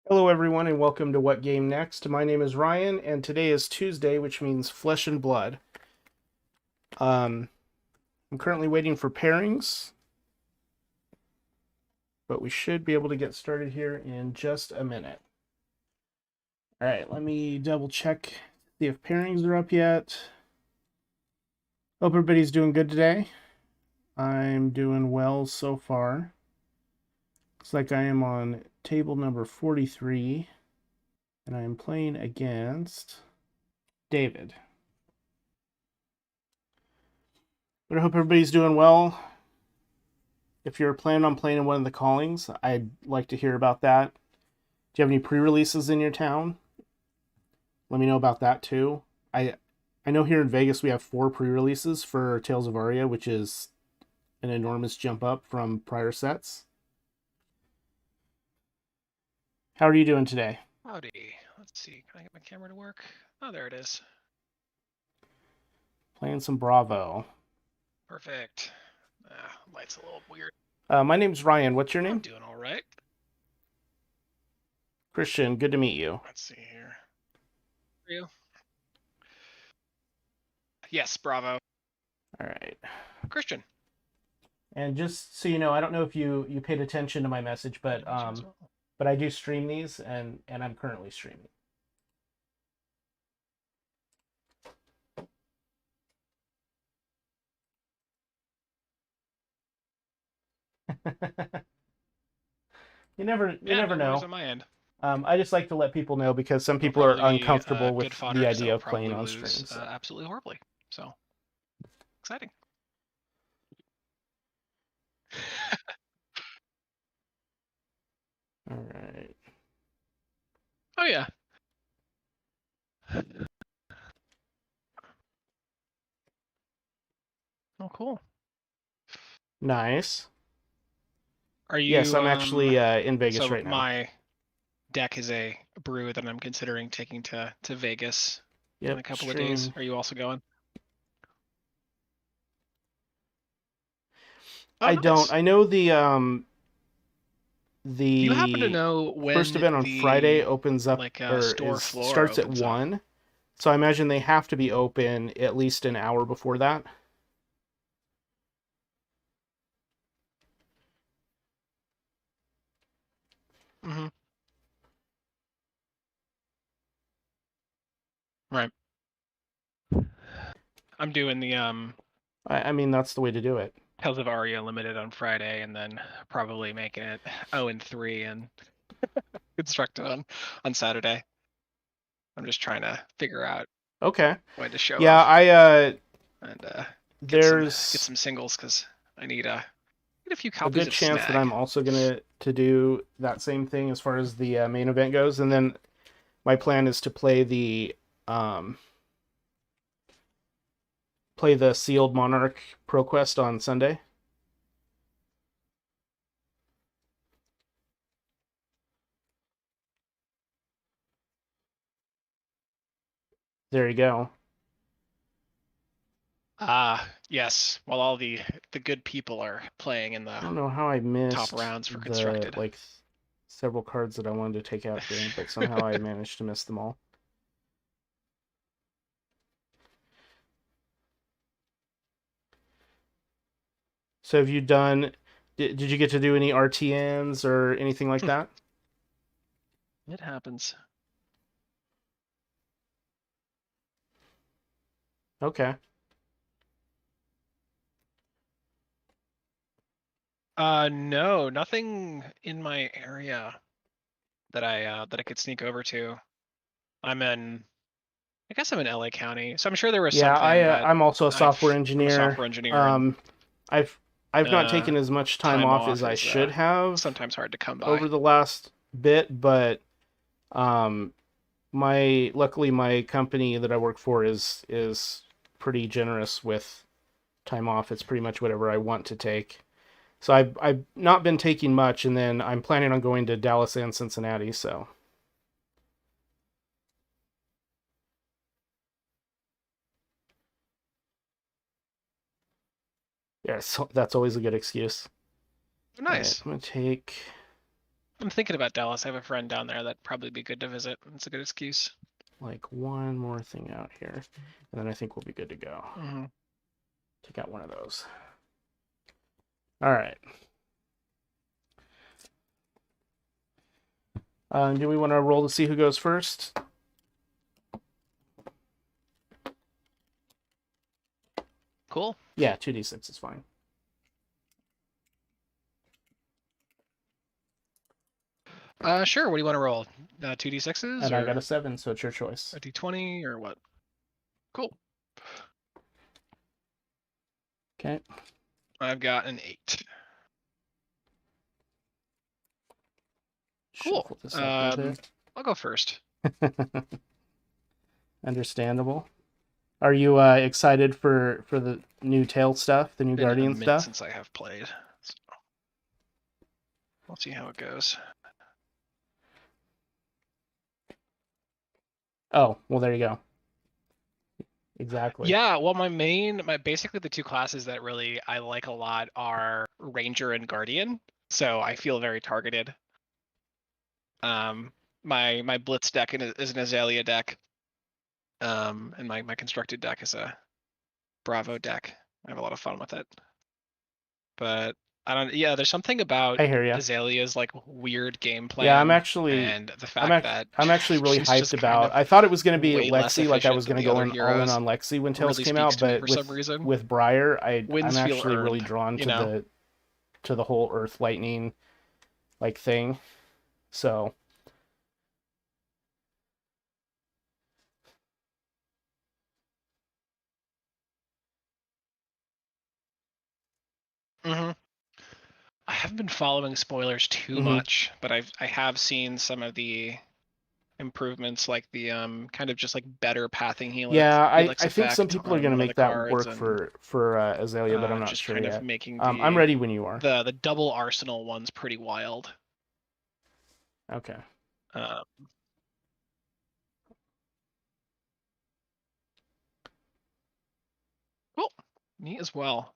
Hello, everyone, and welcome to What Game Next. My name is Ryan, and today is Tuesday, which means flesh and blood. I'm currently waiting for pairings, but we should be able to get started here in just a minute. All right, let me double check, see if pairings are up yet. Hope everybody's doing good today. I'm doing well so far. Looks like I am on table number 43, and I am playing against David. But I hope everybody's doing well. If you're planning on playing in one of the callings, I'd like to hear about that. Do you have any pre-releases in your town? Let me know about that too. I I know here in Vegas we have 4 pre-releases for Tales of Aria, which is an enormous jump up from prior sets. How are you doing today? Howdy. Let's see. Can I get my camera to work? Oh, there it is. Playing some Bravo. Perfect. Light's a little weird. My name's Ryan. What's your I'm name? doing all right. Christian. Good to meet you. Let's see here. For you? Yes, bravo. All right. Christian. And just so you know, I don't know if you paid attention to my message, but I do stream these, and I'm currently streaming. You never no worries know. on my end. I just like to let people know because some It'll people are probably be uncomfortable with good fodder the because idea I'll of playing probably on lose stream. So. absolutely horribly. So exciting. All right. Oh yeah. Oh cool. Nice. Are Yes, you I'm actually in Vegas so right now. my deck is a brew that I'm considering taking to Vegas in a couple of days. Are you also going? Oh, I nice. don't. I know Do you happen to the know first when event on Friday the opens up or store is floor starts at opens up? 1. So I imagine they have to be open at least an hour before that. Mm-hmm. Right. I'm doing the I mean that's the way to do it. Tales of Aria limited on Friday, and then probably making it 0-3 and constructed on Saturday. I'm just trying to figure out Okay. when to show Yeah, up I and get there's some singles because I need a few a copies good of chance that Snag. I'm also gonna to do that same thing as far as the main event goes, and then my plan is to um, play the sealed Monarch ProQuest on Sunday. There you go. Yes. While all the good people are playing in I the don't know how I top missed rounds for the constructed. several cards that I wanted to take out here, but somehow I managed to miss them all. So have you done? Did you get to do any RTNs or anything like that? It happens. Okay. No, nothing in my area that I could sneak over to. I guess I'm in LA County, so I'm sure there was Yeah, something, but I'm also a software I'm a engineer. software engineer, and Um, I've not uh, taken as much time time off as off I is should have sometimes hard to come by. over the last bit, but um, my luckily my company that I work for is pretty generous with time off. It's pretty much whatever I want to take. So I've not been taking much, and then I'm planning on going to Dallas and Cincinnati. So yeah, so that's always a good excuse. All right, Nice. I'm gonna take I'm thinking about Dallas. I have a friend down there that'd probably be good to visit. It's a good excuse. Like one more thing out here, and then I think we'll be good to go. Mm-hmm. Take out one of those. All right. Do we want to roll to see who goes first? Cool. Yeah, 2d6 is fine. Sure. What do you want to roll? 2d6s And or I got a 7, so it's your choice. a d20 or what? Cool. Okay. I've got an 8. Cool. Shuffle this up a I'll go first. bit. Understandable. Are you excited for the new Tail stuff, the new Been Guardian a minute stuff? since I have played. So we'll see how it goes. Oh, well, there you go. Exactly. Yeah, well, my basically the two classes that really I like a lot are Ranger and Guardian. So I feel very targeted. My Blitz deck is an Azalea deck. And my constructed deck is a Bravo deck. I have a lot of fun with it. But I don't. Yeah, there's something about I hear you. Azalea's like weird game plan. Yeah, I'm actually and the fact that I'm actually really she's hyped just about. kind I of thought it was going to be way less Lexi, like I efficient was than going to the go other all in heroes. on Lexi when Tails Really came speaks out, to me but for with some reason. with Briar, Wins I'm feel actually really earned, drawn you to know? the whole Earth Lightning like thing. So Hmm. I haven't been following spoilers too Mhm. much, but I have seen some of the improvements, like the kind of just like better pathing yeah, helix I think some effect people are on going to one of the make that cards, work and for Azalea, but I'm not just sure kind of yet. making I'm ready when you are. the double arsenal ones pretty wild. Okay. Uh, cool, me as well.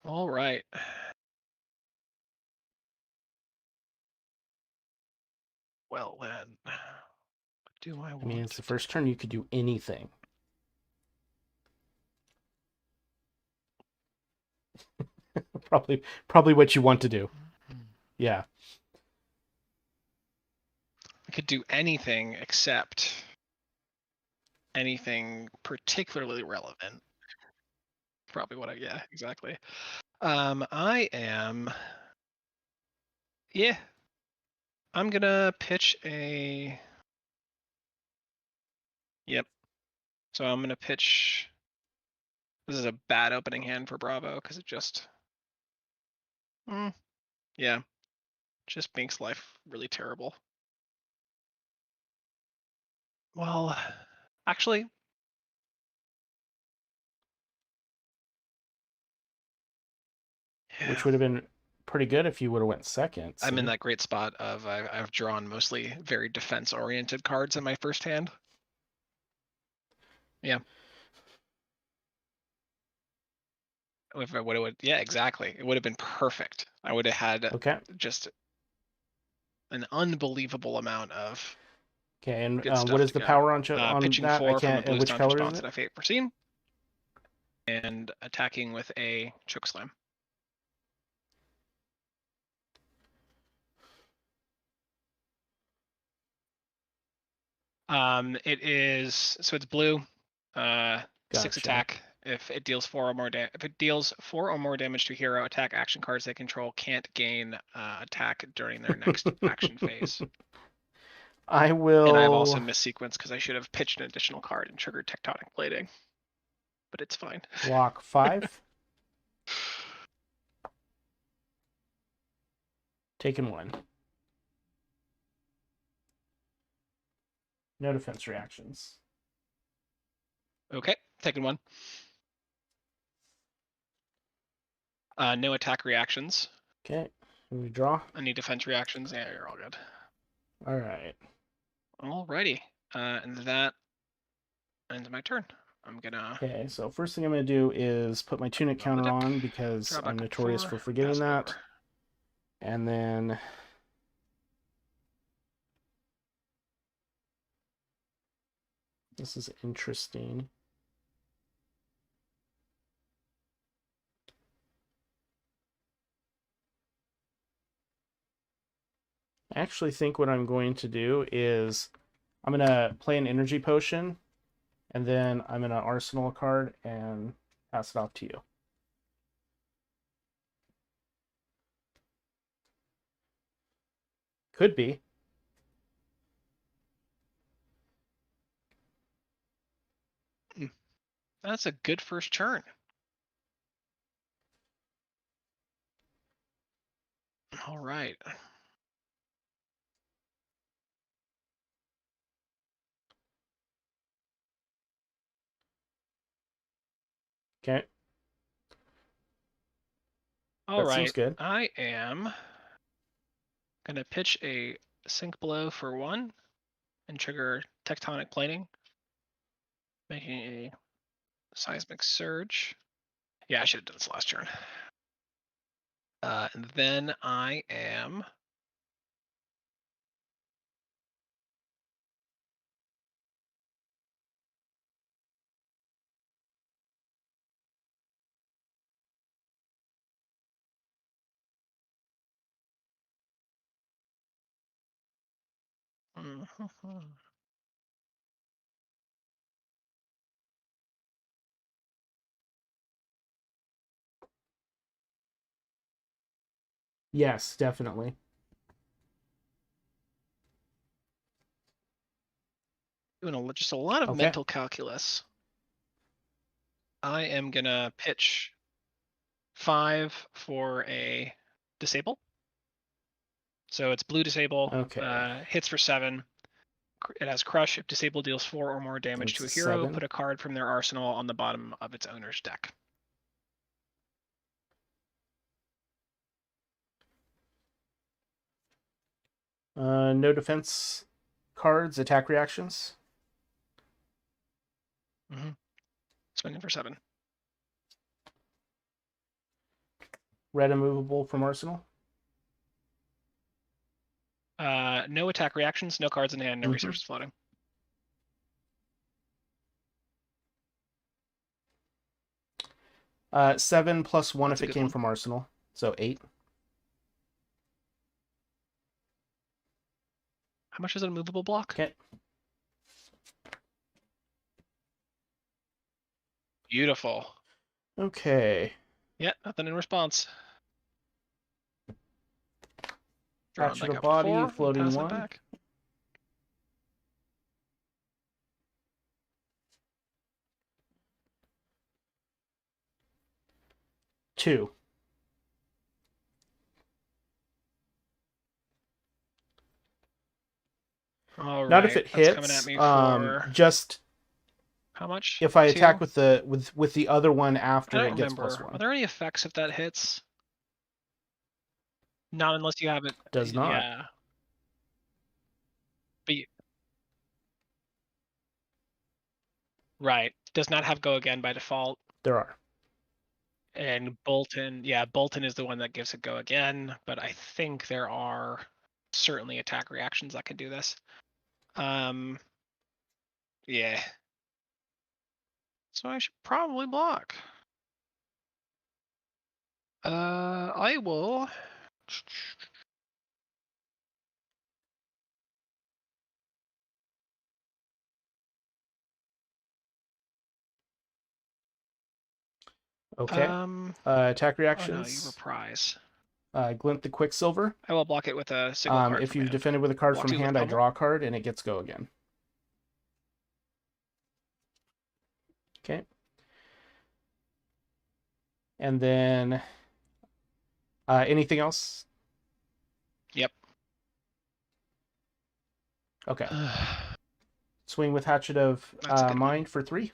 All right. Well then, what do I want? I mean, it's to the first turn you could do anything. probably what you want to do. Yeah. I could do anything except anything particularly relevant. Probably what yeah, exactly. I am, yeah, I'm gonna pitch a, yep. So I'm gonna pitch, this is a bad opening hand for Bravo, because it just, yeah, just makes life really terrible. Well, actually, Which yeah. would have been pretty good if you would have went second. I'm in See? that great spot of I've drawn mostly very defense-oriented cards in my first hand. Yeah. If I would, yeah, exactly. It would have been perfect. I would have had Okay. just an unbelievable amount of Okay, and good what stuff is to the go. power on Pitching that? I 4 from a can't. blue Which stone's color is response it? to Fate Foreseen, and attacking with a Chokeslam. It is, so it's blue, 6 Gotcha. attack. If it deals 4 or more if it deals 4 or more damage to hero attack action cards they control can't gain attack during their next action phase. I And I've also will missequenced because I should have pitched an additional card and triggered Tectonic Plating, but it's fine. block 5. Taking 1. No defense reactions. Okay, taking 1. No attack reactions. Okay. We draw. Any defense reactions? Yeah, you're all good. All right. Alrighty. And that ends my turn. I'm gonna Okay, so first thing I'm going to do is put my tunic draw the counter deck, on because draw back I'm up notorious 4, for pass forgetting it that. over. And then this is interesting. I actually think what I'm going to do is I'm going to play an energy potion, and then I'm going to arsenal a card and pass it off to you. Could be. That's a good first turn. All right. Okay. All That seems right. good. I am gonna pitch a sink blow for 1 and trigger tectonic plating, making a seismic surge. Yeah, I should have done this last turn. And then I am Yes, definitely. doing just a lot of Okay. mental calculus. I am gonna pitch 5 for a disable. So it's blue disable. Okay. Hits for 7. It has crush. If disable deals 4 or more damage It's to a a hero, 7. put a card from their arsenal on the bottom of its owner's deck. No defense cards, attack reactions. Swinging for 7. Red immovable from arsenal. No attack reactions, no cards in hand, no resources floating. Seven plus 1 That's if a it good came one. from arsenal. So 8. How much is a movable block? Okay. Beautiful. Okay. Yeah, nothing in response. Drawing Hatchet back of up to body, 4 and floating passing it 1. back. Two. All right. Not if it That's coming at hits. me for Just how much? if I 2? attack with the other one I after, don't it gets remember. +1. Are there any effects if that hits? Not unless you have it. Does not. Yeah. But right. Does not have go again by default. There are. And Bolton, yeah, Bolton is the one that gives it go again, but I think there are certainly attack reactions that can do this. Yeah. So I should probably block. I will. Okay. Attack Oh no, you reactions. reprise. Glint the Quicksilver. I will block it with a single card. If from you've hand. defended with a card Block from 2 with hand, I pummel. draw a card and it gets go again. Okay. And then anything else? Yep. Okay. Swing with Hatchet of That's a good one. Mind for 3.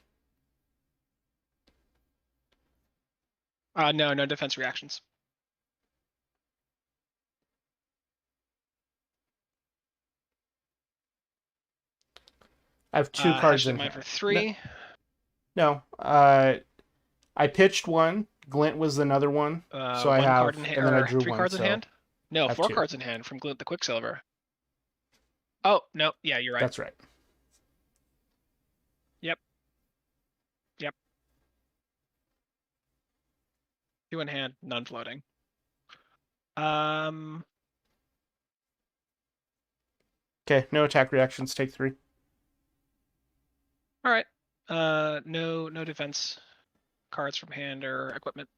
No defense reactions. I have 2 cards Hatchet in mine hand. for 3. No. I pitched one. Glint was another one. So I 1 have, card in hand, and then I or drew 3 one. cards in So hand. No, I have 4 2. cards in hand from Glint the Quicksilver. Oh no, yeah, you're right. That's right. Yep. 2 in hand, none floating. Okay, no attack reactions. Take 3. All right. No defense cards from hand or equipment.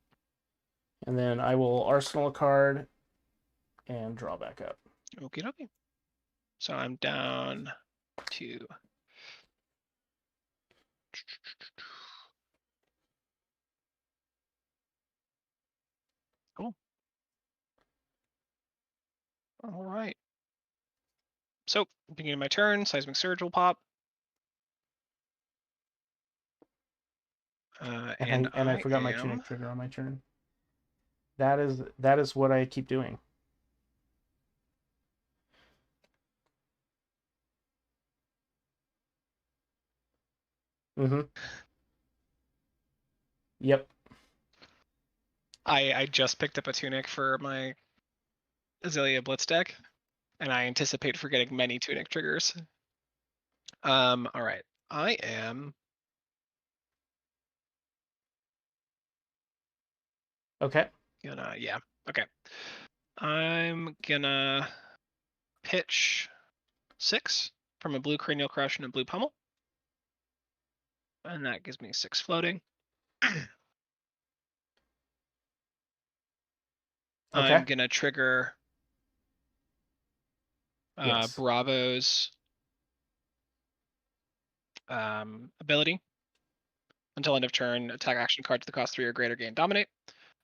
And then I will arsenal a card and draw back up. Okie dokie. So I'm down to. Cool. All right. So, beginning of my turn, Seismic Surge will pop. And I forgot my tunic trigger on my turn. That is what I keep doing. Mm-hmm. Yep. I just picked up a tunic for my Azalea Blitz deck, and I anticipate forgetting many tunic triggers. All right. I am. Okay. Yeah. Okay. I'm gonna pitch 6 from a blue Cranial Crush and a blue Pummel. And that gives me 6 floating. Okay. I'm gonna trigger Yes. Bravo's ability. Until end of turn, attack action card to the cost 3 or greater, gain dominate.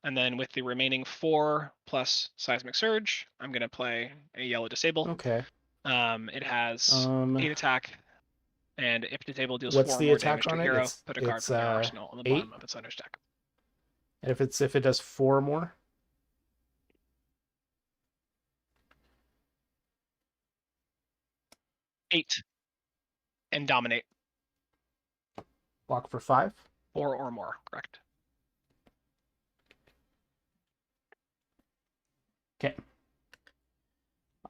And then with the remaining 4 plus Seismic Surge, I'm gonna play a yellow disable. Okay. It has 8 attack, and if disable deals what's 4 or the more attack damage to on a it? hero, put a card from their arsenal on the 8? bottom of its owner's deck. And if it does 4 or more? 8 and dominate. Block for 5? 4 or more, correct. Okay.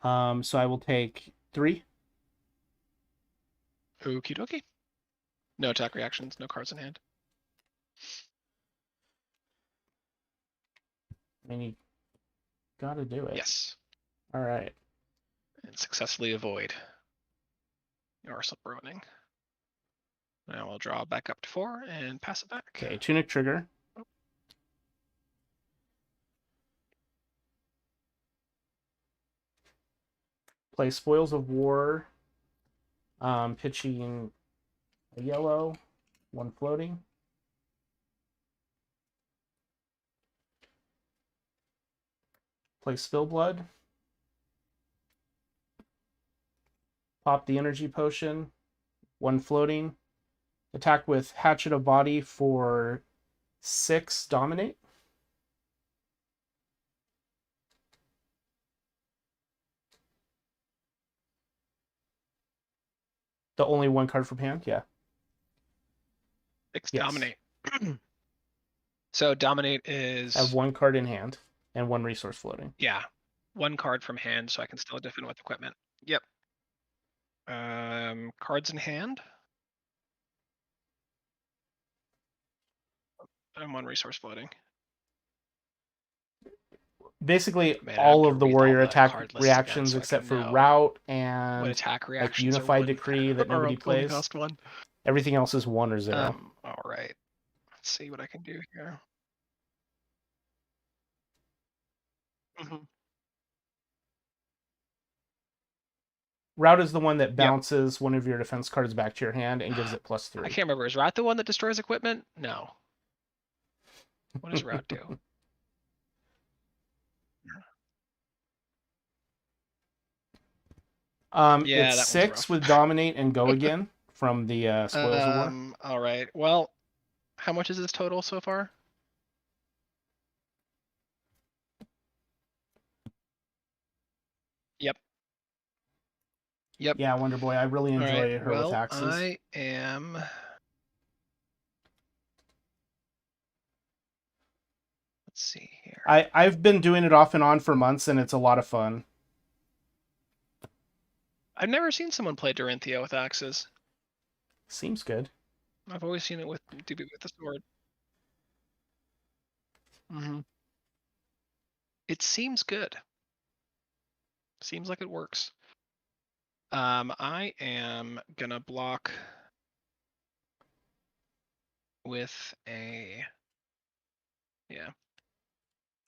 So I will take 3. Okie dokie. No attack reactions, no cards in hand. I mean, you gotta do it. Yes. All right. And successfully avoid your slip ruining. Now we'll draw back up to 4 and pass it back. Okay, tunic trigger. Play Spoils of War. Pitching a yellow, 1 floating. Play Spillblood. Pop the energy potion, 1 floating. Attack with Hatchet of Body for 6 dominate. The only 1 card from hand, yeah. 6 Yes. dominate. So dominate is. I have 1 card in hand and 1 resource floating. Yeah, 1 card from hand, so I can still defend with equipment. Yep. Cards in hand. And 1 resource floating. Basically, Man, I all have of to the read warrior all the attack card lists reactions again so I except for can know route what and attack like reactions Unified are Decree that are nobody only plays. cost 1. Everything else is 1 or 0. All right. Let's see what I can do here. Route is the one that bounces one of your defense cards back to your hand and gives it +3. I can't remember. Is route the one that destroys equipment? No. What does route do? Yeah, it's 6 with dominate and go again from the Spoils of War. All right. Well, how much is this total so far? Yep. Yeah, Wonder Boy. I really All right. enjoy her with Well, axes. I am. Let's see here. I've been doing it off and on for months, and it's a lot of fun. I've never seen someone play Dorinthea with axes. Seems good. I've always seen it with the sword. It seems good. Seems like it works. I am gonna block with a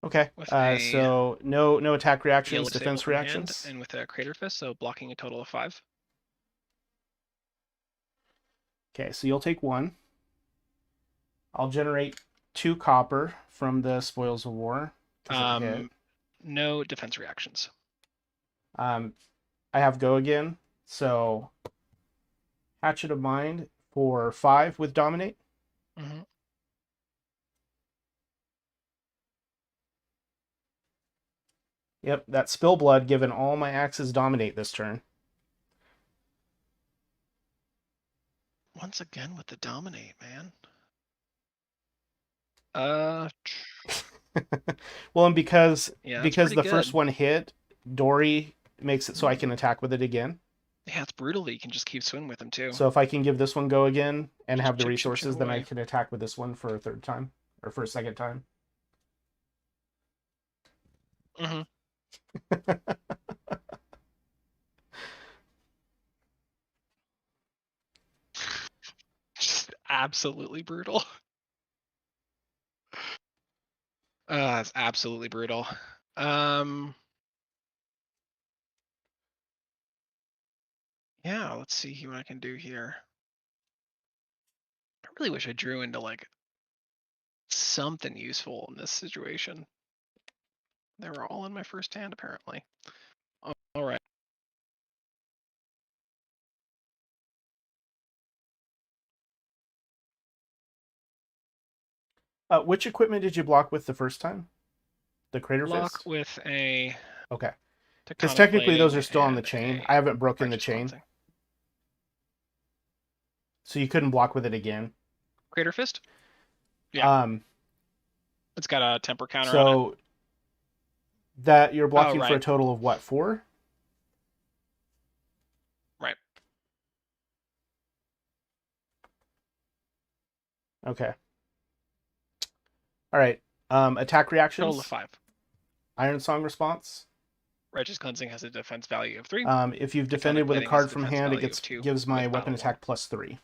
Okay. with a So no attack reactions, yellow defense from reactions. hand, and with a Crater Fist, so blocking a total of 5. Okay, so you'll take 1. I'll generate 2 copper from the Spoils of War. No defense reactions. I have go again, so Hatchet of Mind for 5 with Dominate. Yep, that Spill Blood, given all my axes Dominate this turn. Once again with the Dominate, man. Well, and because the good. First one hit, Dory makes it so I can attack with it again. Yeah, it's brutal that you can just keep swinging with them too. So if I can give this one go again and have the resources, then I can attack with this one for a third time or for a second time. Just absolutely brutal. It's absolutely brutal. Yeah, let's see what I can do here. I really wish I drew into like something useful in this situation. They were all in my first hand, apparently. All right. Which equipment did you block with the first time? The Crater Block Fist? with a... Okay. Because technically those are still on the and chain. a I haven't broken the Righteous chain. Cleansing. So you couldn't block with it again. Crater Fist? Yeah. It's got a temper counter on it. So that you're blocking for a right. total of what, 4? Right. Okay. All right. Attack reactions. Total of 5. Iron Song response. Righteous Cleansing has a defense value of 3. If you've defended with a card from hand, it gives my weapon attack plus 3.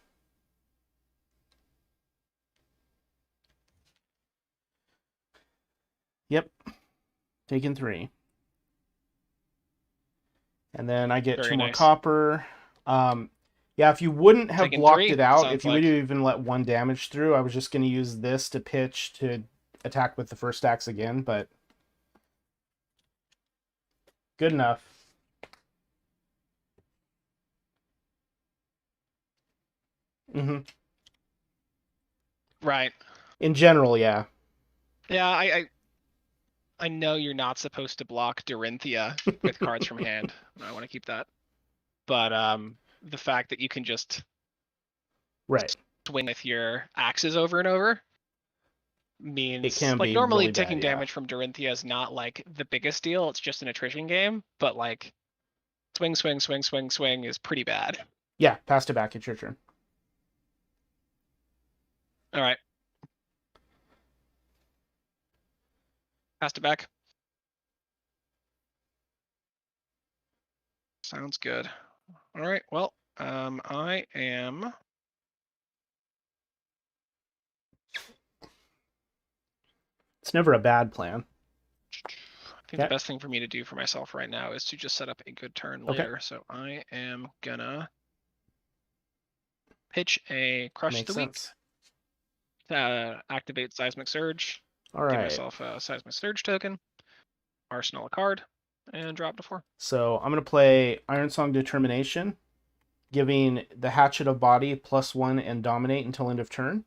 Yep. Taking 3. And then I get 2 more copper. Yeah, if you wouldn't have blocked it out, if you would have even let 1 damage through, I was just going to use this to pitch to attack with the first axe again, but good enough. Right. In general, yeah. Yeah, I know you're not supposed to block Dorinthea with cards from hand. I want to keep that. But the fact that you can just swing with your axes over and over means it can like be normally really taking bad, damage from Dorinthea is not like the biggest deal. It's just an attrition game, but like swing is pretty bad. Yeah, pass it back. It's your turn. All right. Passed it back. Sounds good. All right. Well, I am. It's never a bad plan. I think the best thing for me to do for myself right now is to just set up a good turn later. So I am gonna pitch a Crush the Weak to activate Seismic Surge. All right. Give myself a Seismic Surge token, arsenal a card, and drop to 4. So I'm going to play Iron Song Determination, giving the Hatchet of Body +1 and Dominate until end of turn.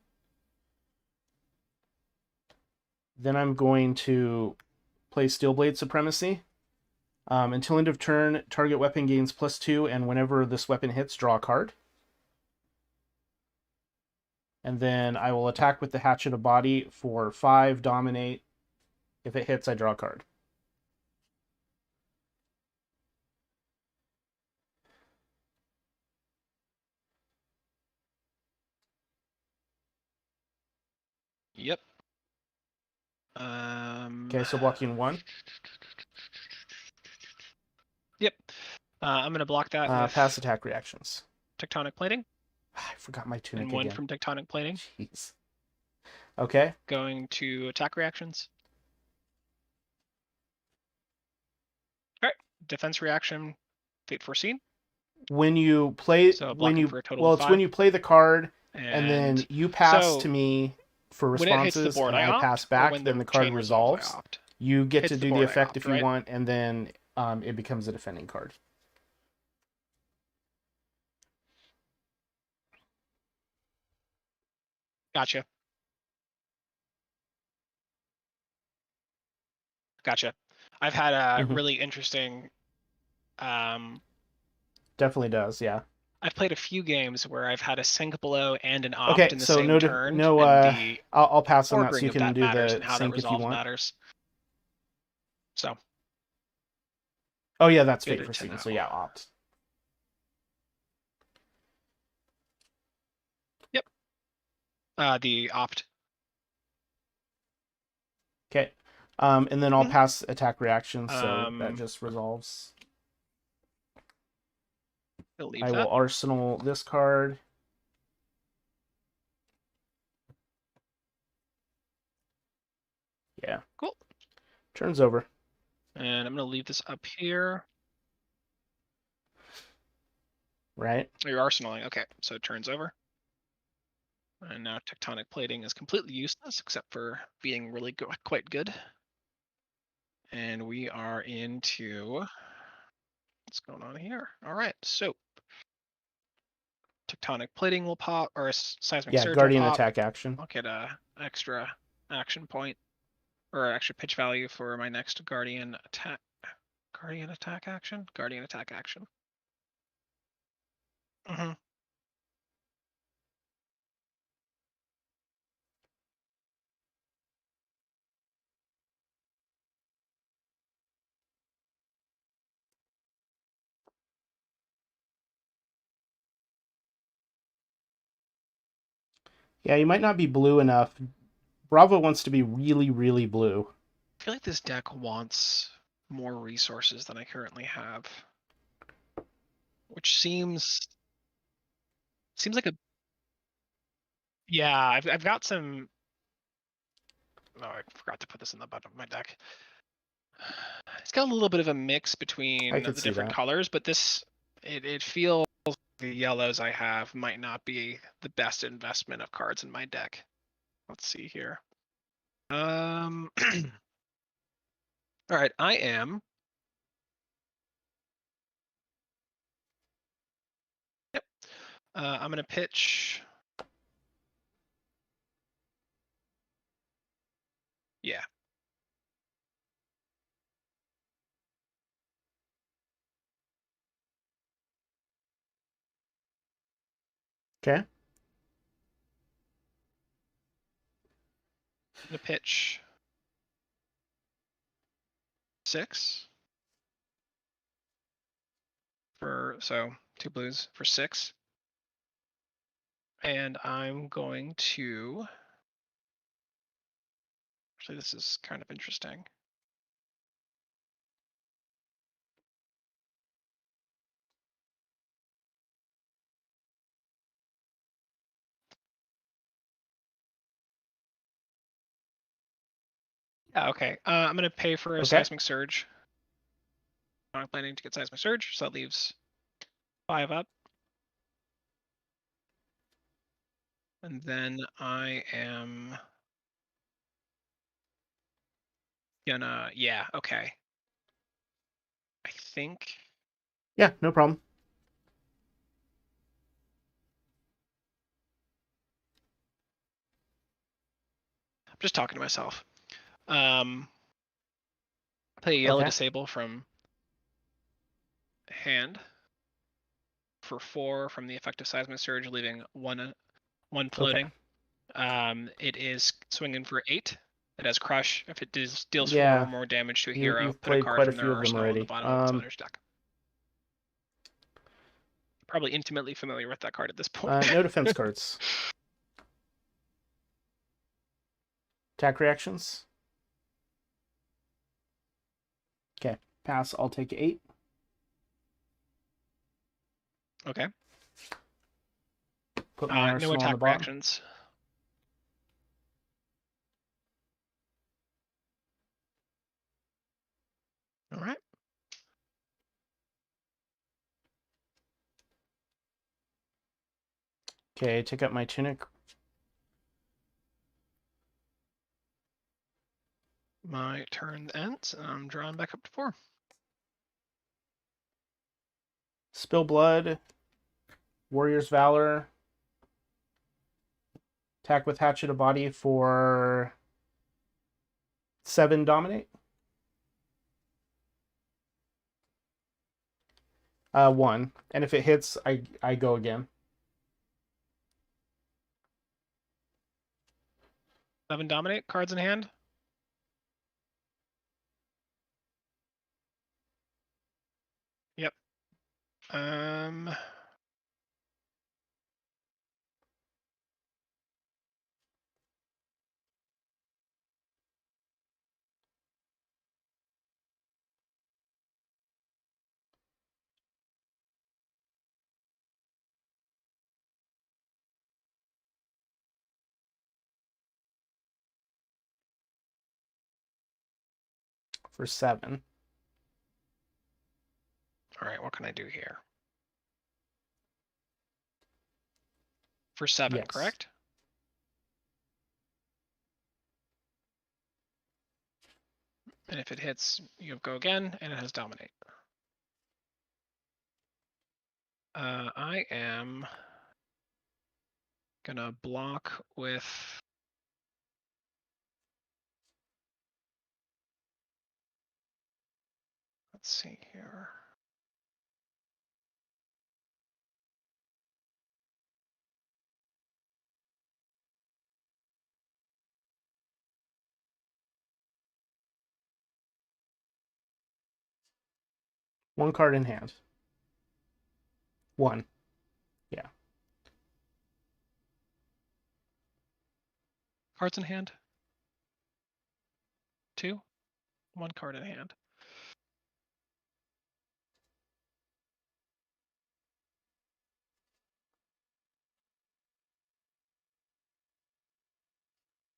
Then I'm going to play Steelblade Supremacy, Until end of turn, target weapon gains +2, and whenever this weapon hits, draw a card. And then I will attack with the Hatchet of Body for 5, dominate. If it hits, I draw a card. Yep. Okay, so blocking 1. Yep. I'm gonna block that with Pass attack reactions. Tectonic Plating. I forgot my tunic And 1 again. from Tectonic Plating. Jeez. Okay. Going to attack reactions. Alright. Defense reaction, Fate Foreseen. When you play, So when you for a total of 5. when you play the card, and then you pass to me for responses, board, and I pass back, then the card resolves. You get to do the effect if you want, and then it becomes a defending card. Gotcha. I've had a really interesting. Definitely does, yeah. I've played a few games where I've had a sync below and an opt in the same turn. I'll pass on that so you can do the sync if you want. Matters. So. Oh yeah, that's Fate Foreseen. So yeah, opt. Yep. The opt. Okay. And then I'll pass attack reaction, so that just resolves. I will arsenal this card. Yeah. Cool. Turn's over. And I'm going to leave this up here. Right. You're arsenaling. Okay, so it turns over. And now Tectonic Plating is completely useless, except for being really quite good. And we are into... What's going on here? All right, so... Tectonic Plating will pop, or a Seismic Surge Guardian will pop. attack action. I'll get a extra action point, or extra pitch value for my next Guardian attack. Guardian attack action? Guardian attack action. Yeah, you might not be blue enough. Bravo wants to be really, really blue. I feel like this deck wants more resources than I currently have. Which seems like a... Yeah, I've got some... Oh, I forgot to put this in the bottom of my deck. It's got a little bit of a mix between the different colors, but it feels the yellows I have might not be the best investment of cards in my deck. Let's see here. All right, I am... Yep. I'm going to pitch... Yeah. Okay. I'm going to pitch 6 for, so 2 blues for 6. And I'm going to... Actually, this is kind of interesting. Yeah, okay. I'm going to pay for a Seismic Surge. I'm planning to get Seismic Surge, so that leaves 5 up. And then I am gonna... Yeah, okay. I think... Yeah, no problem. I'm just talking to myself. Play a yellow disable from hand for 4 from the effective Seismic Surge, leaving one floating. Okay. It is swinging for 8. It has Crush. If it deals 4 Yeah. or more damage to a hero, You've put a played card quite a from few their of them arsenal on already. the bottom of its owner's deck. Probably intimately familiar with that card at this point. No defense cards. Attack reactions. Okay, pass. I'll take 8. Okay. Put my No arsenal on the attack bottom. reactions. All right. Okay, take up my tunic. My turn ends, and I'm drawing back up to 4. Spill Blood. Warrior's Valor. Attack with Hatchet of Body for 7 dominate. 1. And if it hits, I go again. 7 dominate, cards in hand. Yep. For 7. All right, what can I do here? For 7, Yes. correct? And if it hits, you go again, and it has dominate. I am gonna block with let's see here. One card in hand. 1. Yeah. Cards in hand. 2. 1 card in hand.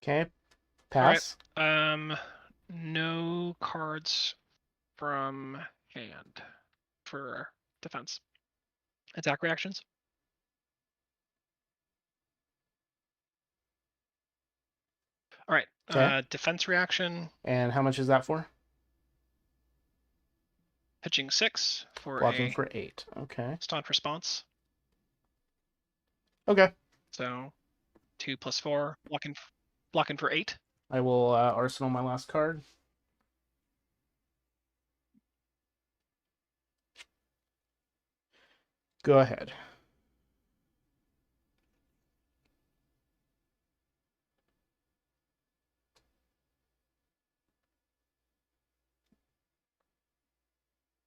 Okay. Pass. All right. No cards from hand for defense. Attack reactions. All right. Okay. Defense reaction. And how much is that for? Pitching 6 for Blocking a for 8. Okay. stunt response. Okay. So 2 + 4, blocking for 8. I will arsenal my last card. Go ahead.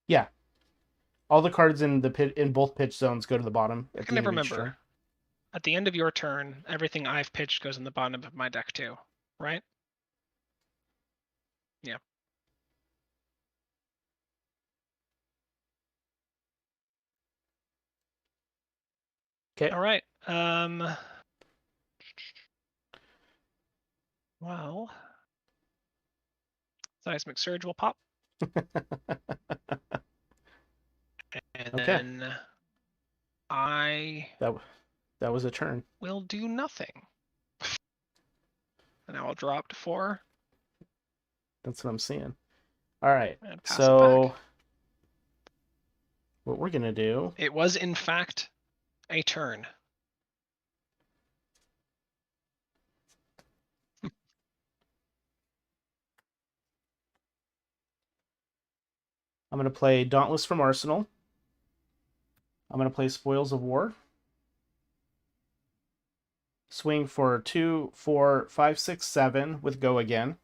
Yeah. All the cards in the pit in both pitch zones go to the bottom I at can the end never of each remember. turn. At the end of your turn, everything I've pitched goes in the bottom of my deck too, right? Yeah. Okay. All right. Well, Seismic Surge will pop. And Okay. then I That was a turn. will do nothing. And I will drop to 4. That's what I'm seeing. All right. And pass So it back. what we're gonna do? It was in fact a turn. I'm gonna play Dauntless from Arsenal. I'm going to play Spoils of War. Swing for 2, 4, 5, 6, 7 with go again.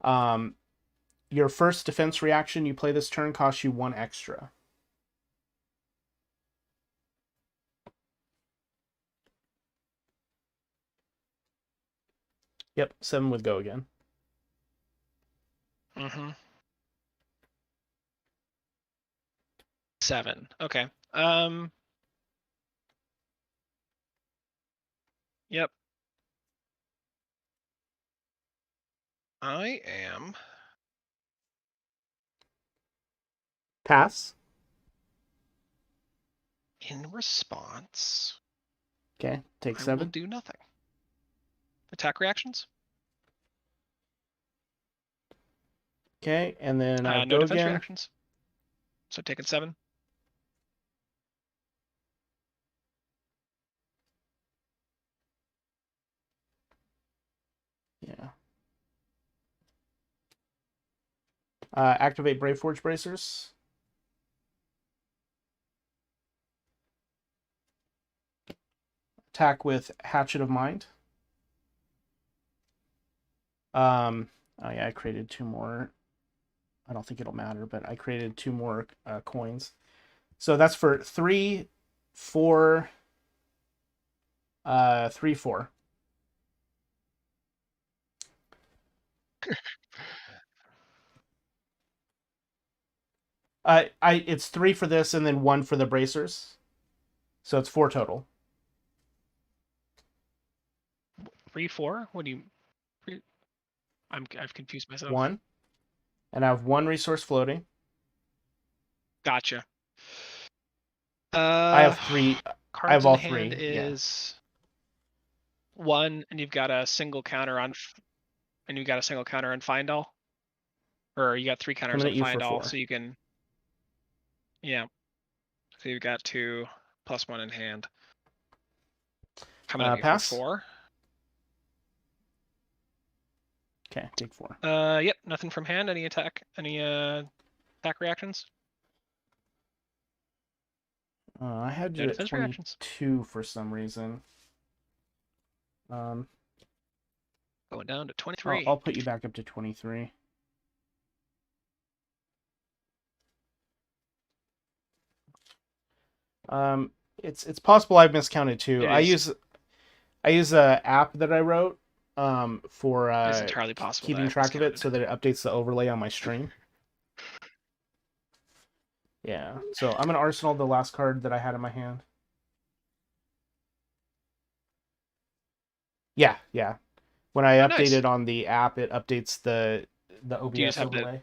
Your first defense reaction you play this turn costs you 1 extra. Yep, 7 with go again. Mm-hmm. 7. Okay. Yep. I am Pass. in response. Okay, take I 7. will do nothing. Attack reactions? Okay, and then I No go defense again. reactions. So taking 7. Yeah. Activate Brave Forge Bracers. Attack with Hatchet of Mind. Oh yeah, I created 2 more. I don't think it'll matter, but I created 2 more coins. So that's for 3, 4, 3, 4. It's 3 for this and then 1 for the bracers. So it's 4 total. 3, 4? What do you? I've confused myself. 1. And I have 1 resource floating. Gotcha. I have 3. Cards I have in all hand 3. is 1, and you've got a single counter on, and you've got a single counter on Find All, or you got 3 counters Coming on at you for Find All, 4. so you can. Yeah. So you've got 2 plus 1 in hand. Coming at me Pass. for 4. Okay, take 4. Yep, nothing from hand. Any attack reactions? I had No you at defense reactions. 22 for some reason. Going down to 23. I'll put you back up to 23. It's possible I've miscounted too. It I is. use a app that I wrote for It's entirely possible keeping that I've track of it miscounted. so that it updates the overlay on my stream. Yeah. So I'm gonna arsenal the last card that I had in my hand. Yeah, yeah. When I update Nice. it on the app, it updates the Do you just OBS have overlay.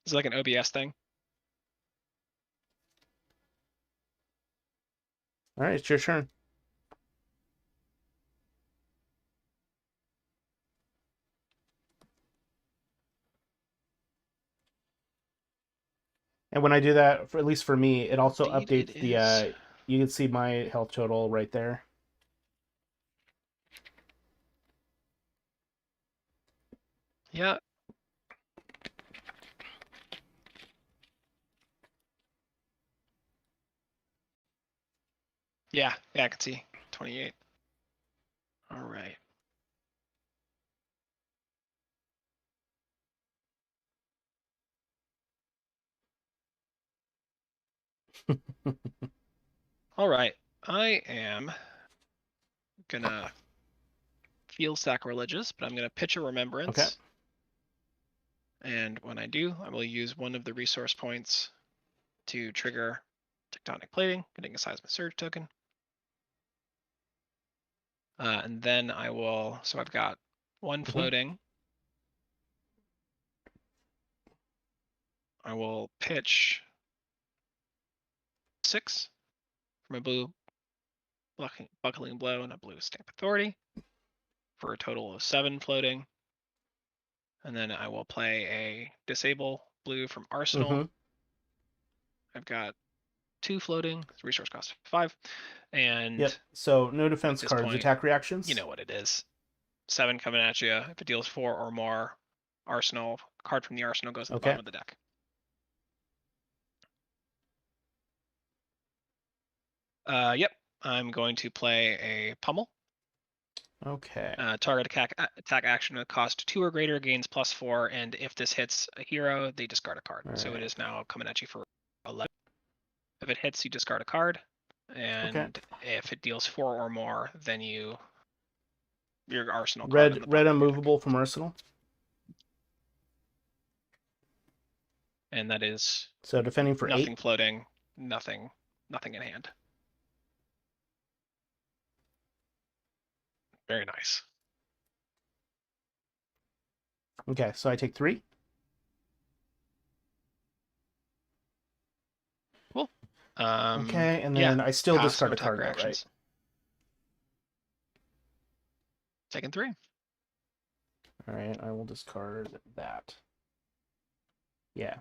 It's like an OBS thing. All right, it's your turn. And when I do that, at least for me, it also Indeed updates it the. is. You can see my health total right there. Yeah. Yeah, I can see. 28. All right. All right. I am gonna feel sacrilegious, but I'm gonna pitch a remembrance. Okay. And when I do, I will use one of the resource points to trigger tectonic plating, getting a seismic surge token. And then I will, so I've got 1 floating. I will pitch 6 from a blue buckling blow and a blue stamp authority for a total of 7 floating. And then I will play a disable blue from Arsenal. I've got 2 floating, resource cost 5. And yep. So no defense this cards, point, attack reactions. you know what it is. 7 coming at you. If it deals 4 or more, Arsenal, card from the Arsenal goes to the bottom of the deck. Yep. I'm going to play a pummel. Okay. Target attack action with cost 2 or greater gains +4, and if this hits a hero, they discard a card. All So it right. is now coming at you for 11. If it hits, you discard a card, and if it deals 4 or more, then your arsenal card in the Red bottom of your deck. unmovable from Arsenal. And that is So defending for nothing 8. floating, nothing in hand. Very nice. Okay, so I take 3. Cool. Okay, and then I still pass, discard no a card, attack though, right? reactions. Taking 3. All right, I will discard that. Yeah.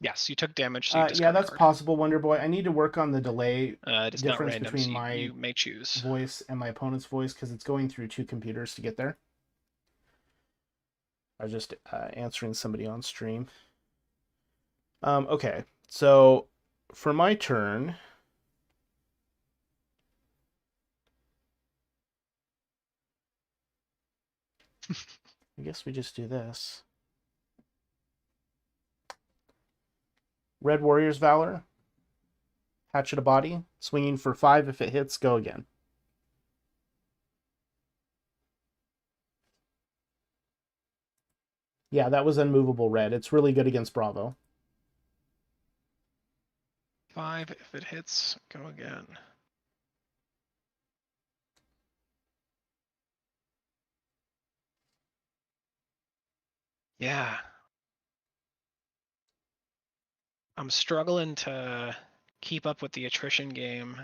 Yes, you took damage, so you discard yeah, that's a card. possible, Wonder Boy. I need to work on the delay It is difference not random, between so my you may choose. voice and my opponent's voice because it's going through 2 computers to get there. I was just answering somebody on stream. Okay, so for my turn, I guess we just do this. Red Warrior's Valor. Hatchet a body. Swinging for 5. If it hits, go again. Yeah, that was unmovable red. It's really good against Bravo. 5, if it hits, go again. Yeah. I'm struggling to keep up with the attrition game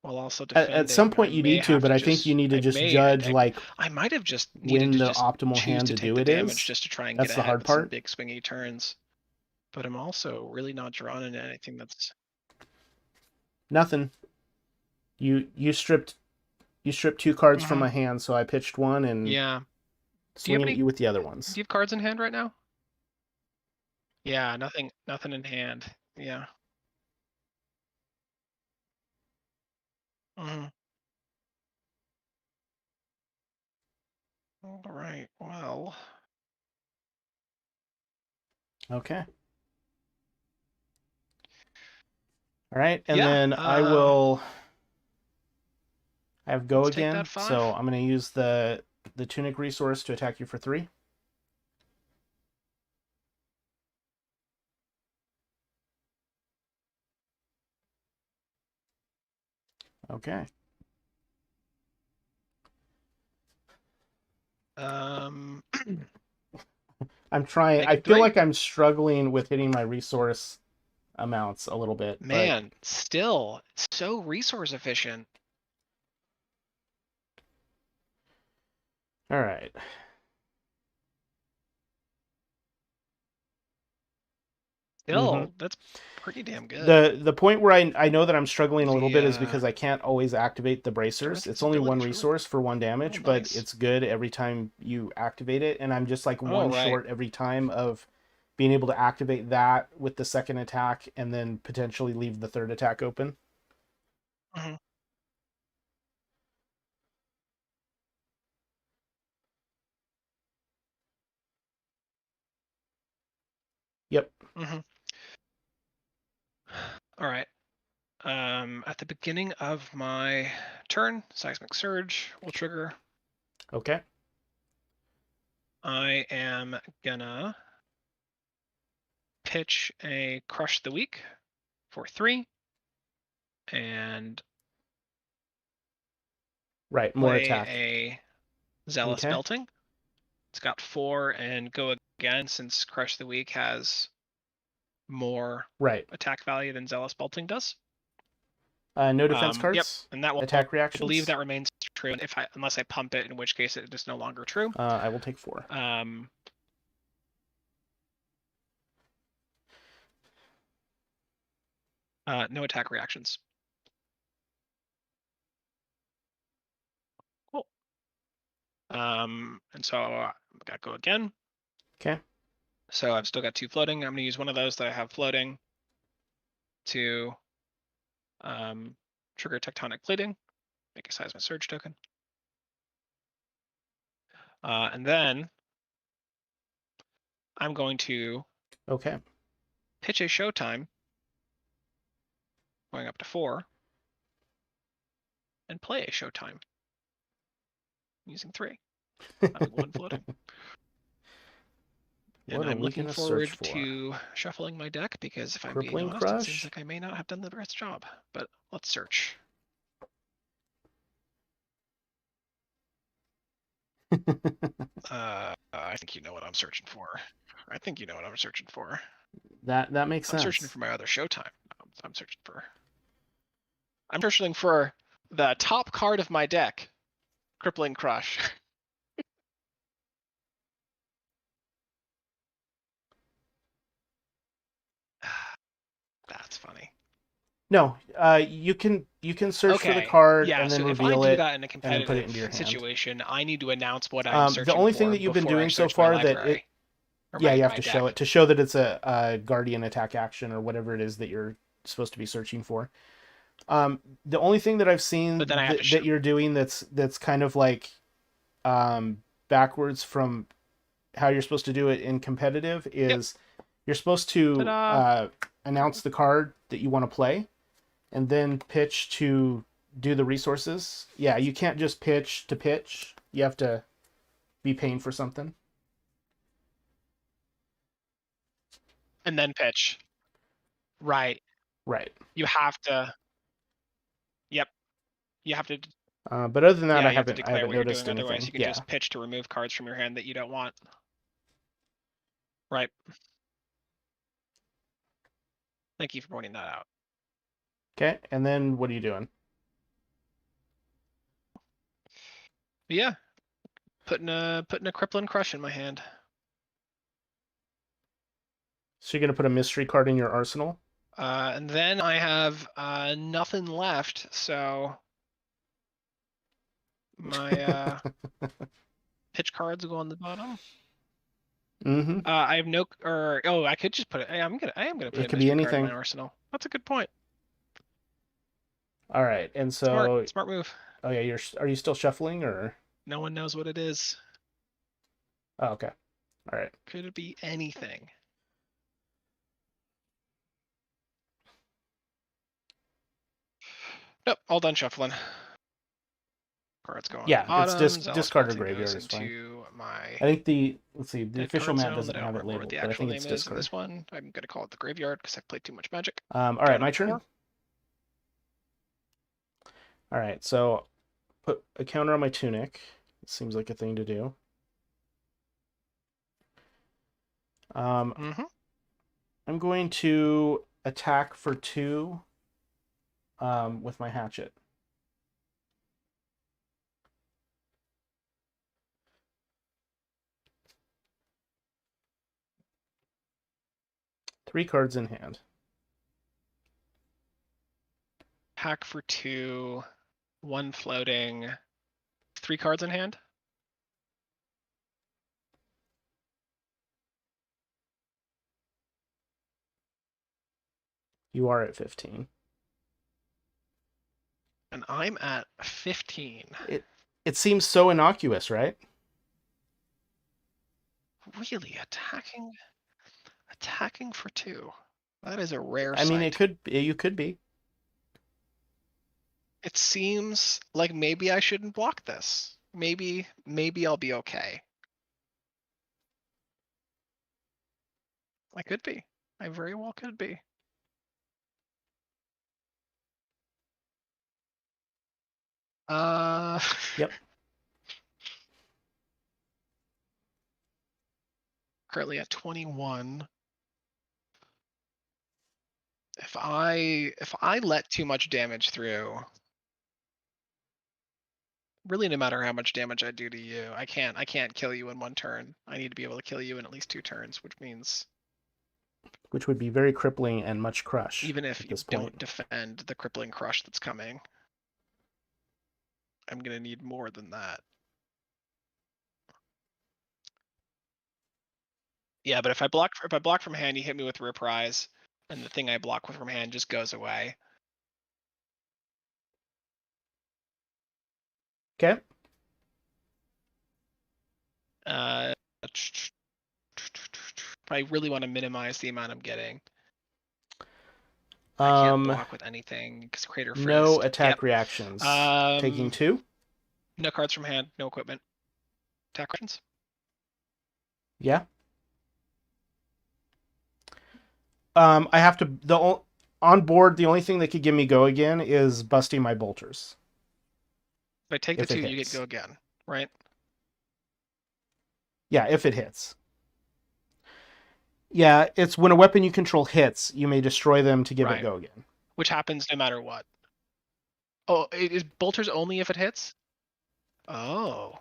while also defending. At some point you need to, but I think you need to just judge like I might have just when needed to the just optimal choose hand to to take do the it damage is. just to try and That's get the ahead hard with some part. big swingy turns. But I'm also really not drawn into anything that's Nothing. You stripped 2 cards from my hand, so I pitched one and swinging at you with the other ones. Do you have cards in hand right now? Yeah, nothing in hand. Yeah. All right. Well. Okay. All right, and then I will have go again. So I'm going to use the tunic resource to attack you for 3. Okay. I'm trying. I feel like I'm struggling with hitting my resource amounts a little bit. Man, still so resource efficient. All right. Still, that's pretty damn good. The point where I know that I'm struggling a little bit is because I can't always activate the bracers. It's only 1 resource for 1 damage, but it's good every time you activate it, and I'm just like 1 short every time of being able to activate that with the second attack and then potentially leave the third attack open. Yep. All right. At the beginning of my turn, Seismic Surge will trigger. Okay. I am gonna pitch a Crush the Weak for 3. And more attack. A Zealous Belting. It's got 4 and go again since Crush the Weak has more attack value than Zealous Belting does. No defense cards. Yep, and that will attack reactions. I believe that remains true. And unless I pump it, in which case it is no longer true. I will take 4. No attack reactions. Cool. And so I got go again. Okay. So I've still got 2 floating. I'm gonna use one of those that I have floating to Trigger Tectonic Plating. Make a Seismic Surge token. And then I'm going to Okay. pitch a Showtime, going up to 4, and play a Showtime, using 3. Having 1 floating. And I'm looking forward to shuffling my deck, because if I'm being Crippling honest, it Crush? seems like I may not have done the best job. But let's search. I think you know what I'm searching for. That makes sense. I'm searching for my other Showtime. I'm searching for the top card of my deck, Crippling Crush. That's funny. No, you can search for the Okay, card yeah, and then so if I reveal do it that in a and then put it into your competitive hand. situation, I need to announce what I'm searching The only for thing that you've been before I doing so search my far that library, or yeah, you have my to deck. show it to show that it's a guardian attack action or whatever it is that you're supposed to be searching for. The only thing that I've seen But then I have to that you're doing that's kind of like backwards from how you're supposed to do it in competitive is you're supposed to announce the card that you want to play and then pitch to do the resources. Yeah, you can't just pitch to pitch. You have to be paying for something. And then pitch. Right. Right. You have to. Yep. You have to. But other than that, Yeah, I you have to haven't declare what you're noticed doing. anything. Otherwise, you can just pitch to remove cards from your hand that you don't want. Right. Thank you for pointing that out. Okay, and then what are you doing? But yeah, putting a Crippling Crush in my hand. So you're gonna put a mystery card in your arsenal? And then I have nothing left, so my pitch cards will go on the bottom. Mm-hmm. I have no, I could just put it. I am gonna put It a could be mystery card in anything. my arsenal. That's a good point. All right, and so Smart move. Oh yeah, are you still shuffling or? No one knows what it is. Oh, okay. All right. Could it be anything? Nope, all done shuffling. Cards go on the bottom. It's discard or graveyard is fine. I think the official map doesn't have it labeled, but I think it's discard. This one, I'm gonna call it the graveyard because I've played too much Magic. All right, my turn. All right, so put a counter on my tunic. It seems like a thing to do. I'm going to attack for 2 with my hatchet. Three cards in hand. Attack for 2, 1 floating, 3 cards in hand. You are at 15. And I'm at 15. It seems so innocuous, right? Really, attacking for 2. That is a rare sight. I mean, you could be. It seems like maybe I shouldn't block this. Maybe I'll be okay. I could be. I very well could be. Yep. Currently at 21. If I let too much damage through, really no matter how much damage I do to you, I can't kill you in 1 turn. I need to be able to kill you in at least 2 turns, which would be very crippling and much crush. Even if you don't defend the crippling crush that's coming, I'm gonna need more than that. Yeah, but if I block from hand, you hit me with Reprise, and the thing I block with from hand just goes away. Okay. I really want to minimize the amount I'm getting. I can't block with anything because Crater Frizz. No attack reactions. Taking 2. No cards from hand, no equipment. Attack reactions? Yeah. I have to on board. The only thing that could give me go again is busting my bolters. If I take the 2, you get go again, right? Yeah, if it hits. Yeah, it's when a weapon you control hits, you may destroy them to give it go again. Which happens no matter what. Oh, it is bolters only if it hits? Oh.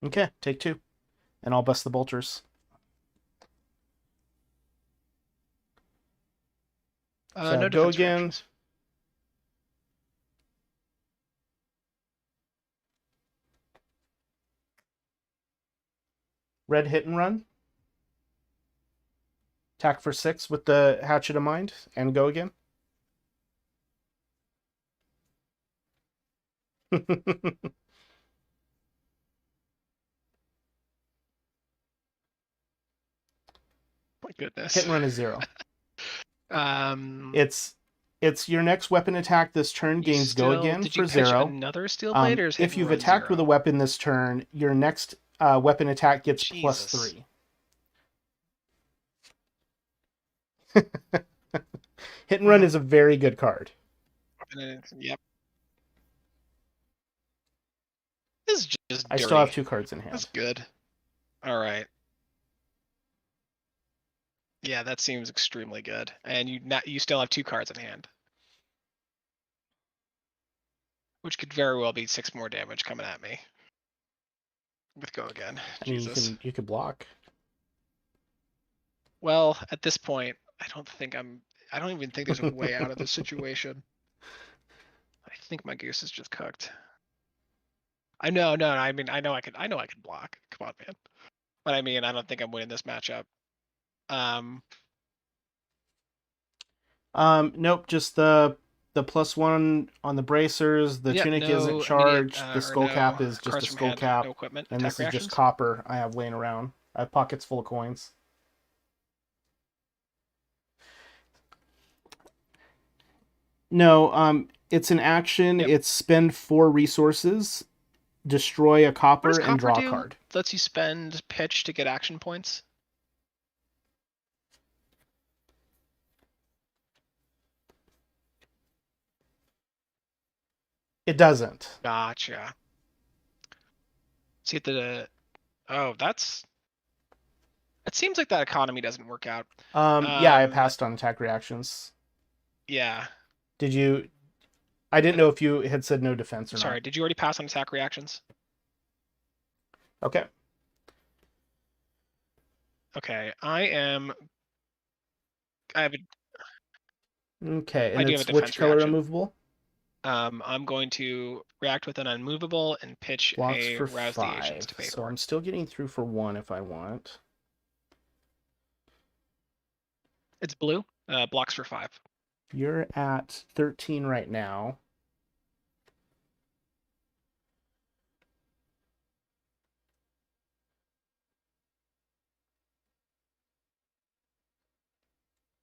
Okay, take 2. And I'll bust the bolters. No go again. Reactions. Red hit and run. Attack for 6 with the Hatchet of Mind and go again. My goodness. Hit and run is 0. It's your next weapon attack this turn gains go again for 0. Another steel blade, or if you've attacked 0? with a weapon this turn, your next weapon attack gets Jesus. +3. Hit and run is a very good card. Yep. This is just dirty. I still have 2 cards in hand. That's good. All right. Yeah, that seems extremely good. And you still have 2 cards in hand. Which could very well be 6 more damage coming at me. With go again. I mean, you could block. Well, at this point, I don't even think there's a way out of this situation. I think my goose is just cooked. I know I could block. Come on, man. But I mean, I don't think I'm winning this matchup. Nope, just the +1 on the bracers, the tunic isn't charged, the skull cap is just a skull cap, no equipment, and this is just copper I have laying around. I have pockets full of coins. No, it's an action. Yep. It's spend 4 resources, destroy a copper, and draw a card. Lets you spend pitch to get action points. It doesn't. Gotcha. See that's. It seems like that economy doesn't work out. Yeah, I passed on attack reactions. Yeah. Did you? I didn't know if you had said no defense or not. Sorry, did you already pass on attack reactions? Okay. Okay, I have a. Okay, and it's which color removable? I'm going to react with an unmovable and pitch Blocks a for rouse 5. the agents to pay So for. I'm still getting through for 1 if I want. It's blue. Blocks for 5. You're at 13 right now.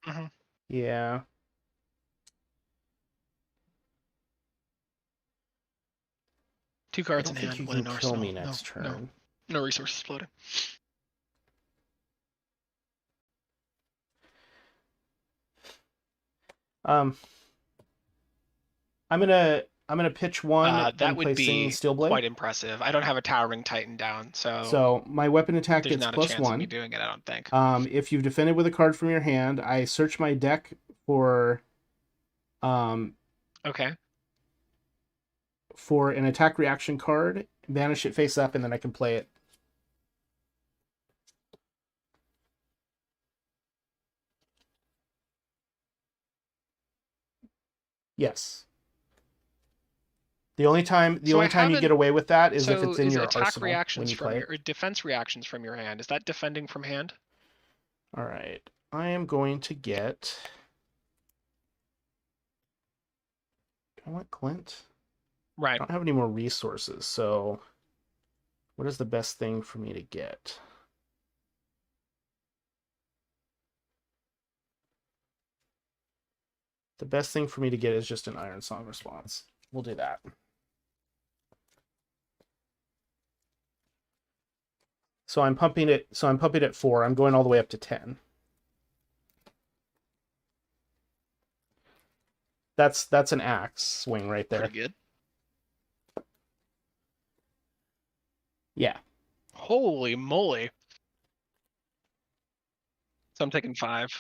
Mm-hmm. Yeah. Two cards in hand. I don't think you can kill me next turn. No resources floating. I'm gonna pitch 1. That would be Steel Blade. Quite impressive. I don't have a Towering Titan down, so my weapon attack gets not +1. a chance of me doing it, I don't think. If you've defended with a card from your hand, I search my deck for okay. For an attack reaction card, banish it face up, and then I can play it. Yes. The only time you get away with that is if it's in your attack arsenal reactions when you play it. Or defense reactions from your hand. Is that defending from hand? All right. I am going to get. Do I want Clint? I Right. don't have any more resources, so what is the best thing for me to get? The best thing for me to get is just an Iron Song response. We'll do that. So I'm pumping it. So I'm pumping at 4. I'm going all the way up to 10. That's an axe swing right there. Pretty good. Yeah. Holy moly. So I'm taking 5.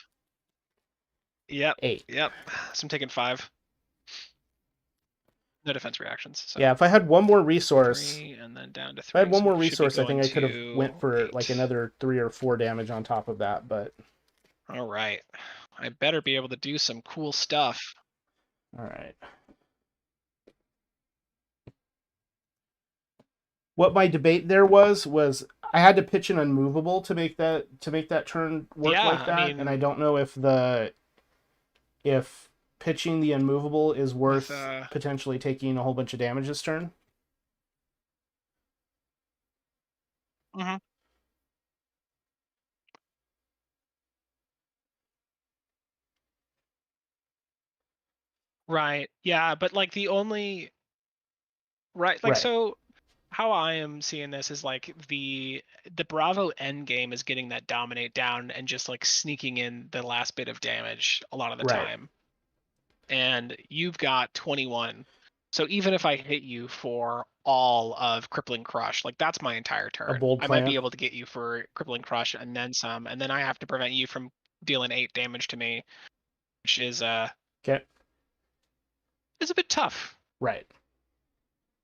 Yep. 8. Yep. So I'm taking 5. No defense reactions. So Yeah, if I had one more resource, 3 and then down to 3. if I had one so more should be resource, I think going I could have to went for 8. like another 3 or 4 damage on top of that, but All right. I better be able to do some cool stuff. all right. What my debate there was I had to pitch an unmovable to make that turn work Yeah, like that, I mean, and I don't know if pitching the unmovable is worth with, potentially taking a whole bunch of damage this turn. mhm. Right. Yeah, but like the only right, like Right. so how I am seeing this is like the Bravo end game is getting that dominate down and just like sneaking in the last bit of damage a lot of the Right. time. And you've got 21. So even if I hit you for all of Crippling Crush, like that's my entire A turn. bold I might be plan. able to get you for Crippling Crush and then some, and then I have to prevent you from dealing 8 damage to me, which is Okay. is a bit tough. Right.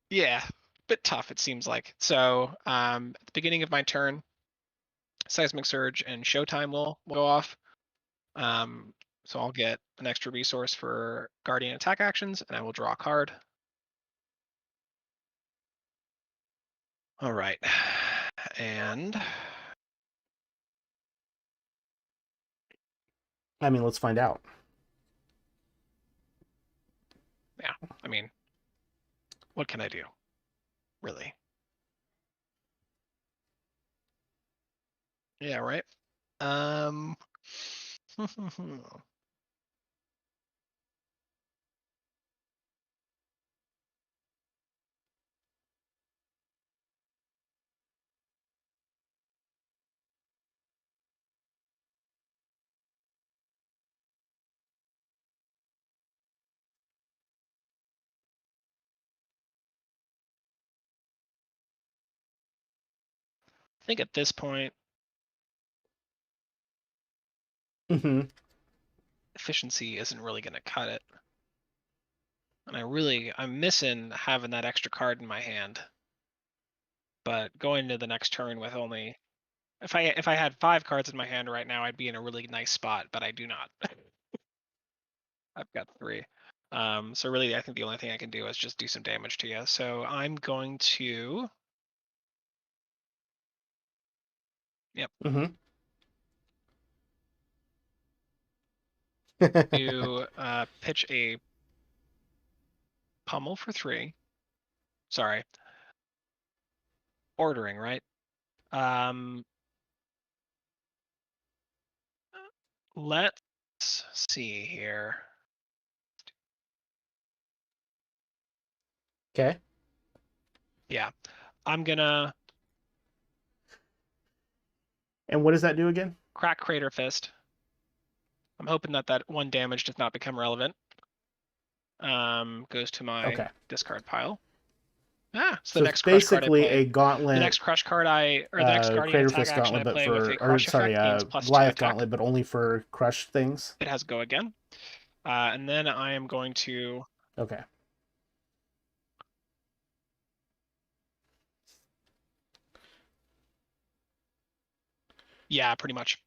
Yeah, bit tough it seems like. So at the beginning of my turn, Seismic Surge and Showtime will go off. So I'll get an extra resource for Guardian attack actions, and I will draw a card. All right, and I mean, let's find out. yeah, I mean, what can I do, really? Yeah, right. Um, I think at this point, Mm-hmm. efficiency isn't really going to cut it, and I'm missing having that extra card in my hand. But going to the next turn with only if I had 5 cards in my hand right now, I'd be in a really nice spot, but I do not. I've got 3. So really, I think the only thing I can do is just do some damage to you. So I'm going to, yep, Mm-hmm. do pitch a pummel for 3. Sorry, ordering, right? Let's see here. Okay. Yeah, I'm gonna And what does that do again? crack Crater Fist. I'm hoping that 1 damage does not become relevant. Goes to my Okay. discard pile. So So the it's next crush card I basically a play, gauntlet, the next crush card or the next Guardian Crater attack Fist action I gauntlet, but play with for, a or crush sorry, effect gains +2 Goliath attack. gauntlet, but only for crush things. It has go again. And then I am going to, Okay. yeah, pretty much.